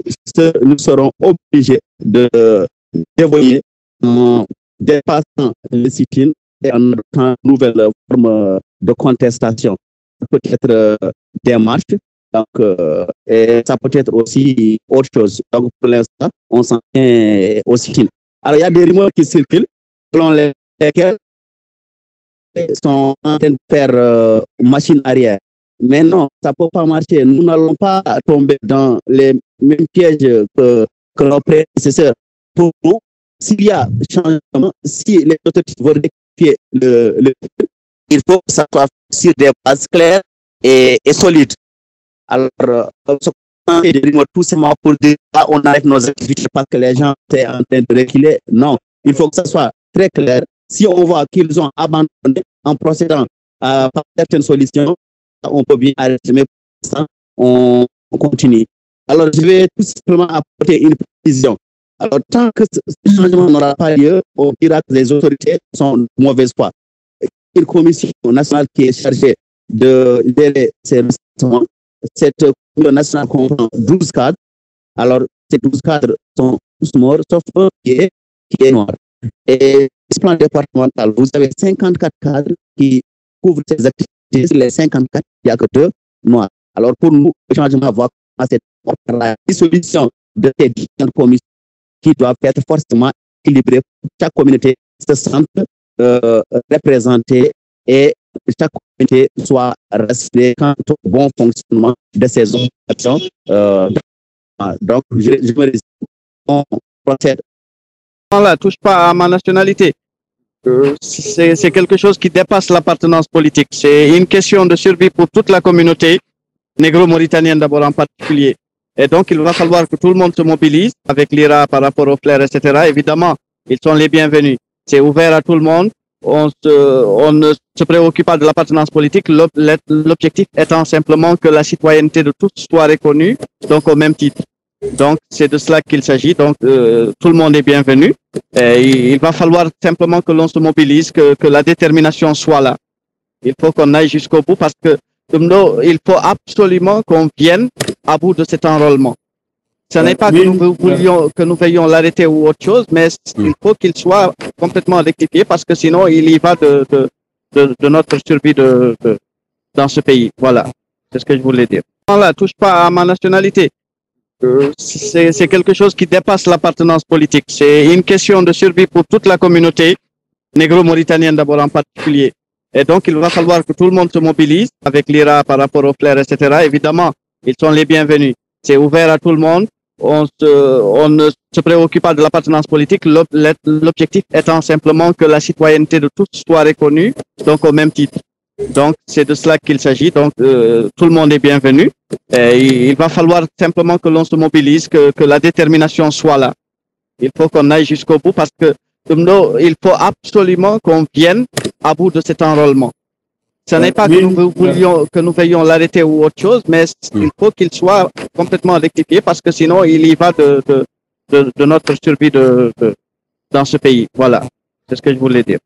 serons obligés d'évoluer en dépassant le sit-in et en adoptant une nouvelle forme de contestation. Peut-être des marches, donc, et ça peut être aussi autre chose. Donc, pour l'instant, on s'en tient au sit-in. Alors, il y a des rumeurs qui circulent selon lesquelles ils sont en train de faire machine arrière. Mais non, ça ne peut pas marcher. Nous n'allons pas tomber dans les mêmes pièges que nos prédécesseurs. Pour nous, s'il y a changement, si les autorités veulent rectifier il faut que ça soit sur des bases claires et solides. Alors, tout simplement pour dire on arrête nos activités parce que les gens sont en train de reculer. Non, il faut que ça soit très clair. Si on voit qu'ils ont abandonné en procédant par certaines solutions, on peut bien arrêter, mais pour l'instant, on continue. Alors, je vais tout simplement apporter une précision. Alors, tant que ce changement n'aura pas lieu, on dira que les autorités sont de mauvaise foi. Une commission nationale qui est chargée de gérer ces recensements, cette commission nationale comprend 12 cadres. Alors, ces 12 cadres sont tous morts, sauf un qui est noir. Et ce plan départemental, vous avez 54 cadres qui couvrent ces activités. Sur les 54, il n'y a que 2 noirs. Alors, pour nous, le changement va commencer par la dissolution de ces différentes commissions qui doivent être forcément équilibrées. Chaque communauté se sente représentée et chaque communauté soit respectée quant au bon fonctionnement de ces opérations. Donc, je me résume. On procède. Là, touche pas à ma nationalité. C'est quelque chose qui dépasse l'appartenance politique. C'est une question de survie pour toute la communauté négro-mauritanienne d'abord en particulier. Et donc, il va falloir que tout le monde se mobilise avec l'IRA par rapport aux fleurs, etc. Évidemment, ils sont les bienvenus. C'est ouvert à tout le monde. On ne se préoccupe pas de l'appartenance politique. L'objectif étant simplement que la citoyenneté de tous soit reconnue, donc au même titre. Donc, c'est de cela qu'il s'agit. Donc, tout le monde est bienvenu. Et il va falloir simplement que l'on se mobilise, que la détermination soit là. Il faut qu'on aille jusqu'au bout parce que il faut absolument qu'on vienne à bout de cet enrôlement. Ce n'est pas que nous veuillons l'arrêter ou autre chose, mais il faut qu'il soit complètement rectifié parce que sinon, il y va de notre survie dans ce pays. Voilà, c'est ce que je voulais dire. Là, touche pas à ma nationalité. C'est quelque chose qui dépasse l'appartenance politique. C'est une question de survie pour toute la communauté négro-mauritanienne d'abord en particulier. Et donc, il va falloir que tout le monde se mobilise avec l'IRA par rapport aux fleurs, etc. Évidemment, ils sont les bienvenus. C'est ouvert à tout le monde. On ne se préoccupe pas de l'appartenance politique. L'objectif étant simplement que la citoyenneté de tous soit reconnue, donc au même titre. Donc, c'est de cela qu'il s'agit. Donc, tout le monde est bienvenu. Et il va falloir simplement que l'on se mobilise, que la détermination soit là. Il faut qu'on aille jusqu'au bout parce que il faut absolument qu'on vienne à bout de cet enrôlement. Ce n'est pas que nous veuillons l'arrêter ou autre chose, mais il faut qu'il soit complètement rectifié parce que sinon, il y va de notre survie dans ce pays. Voilà, c'est ce que je voulais dire.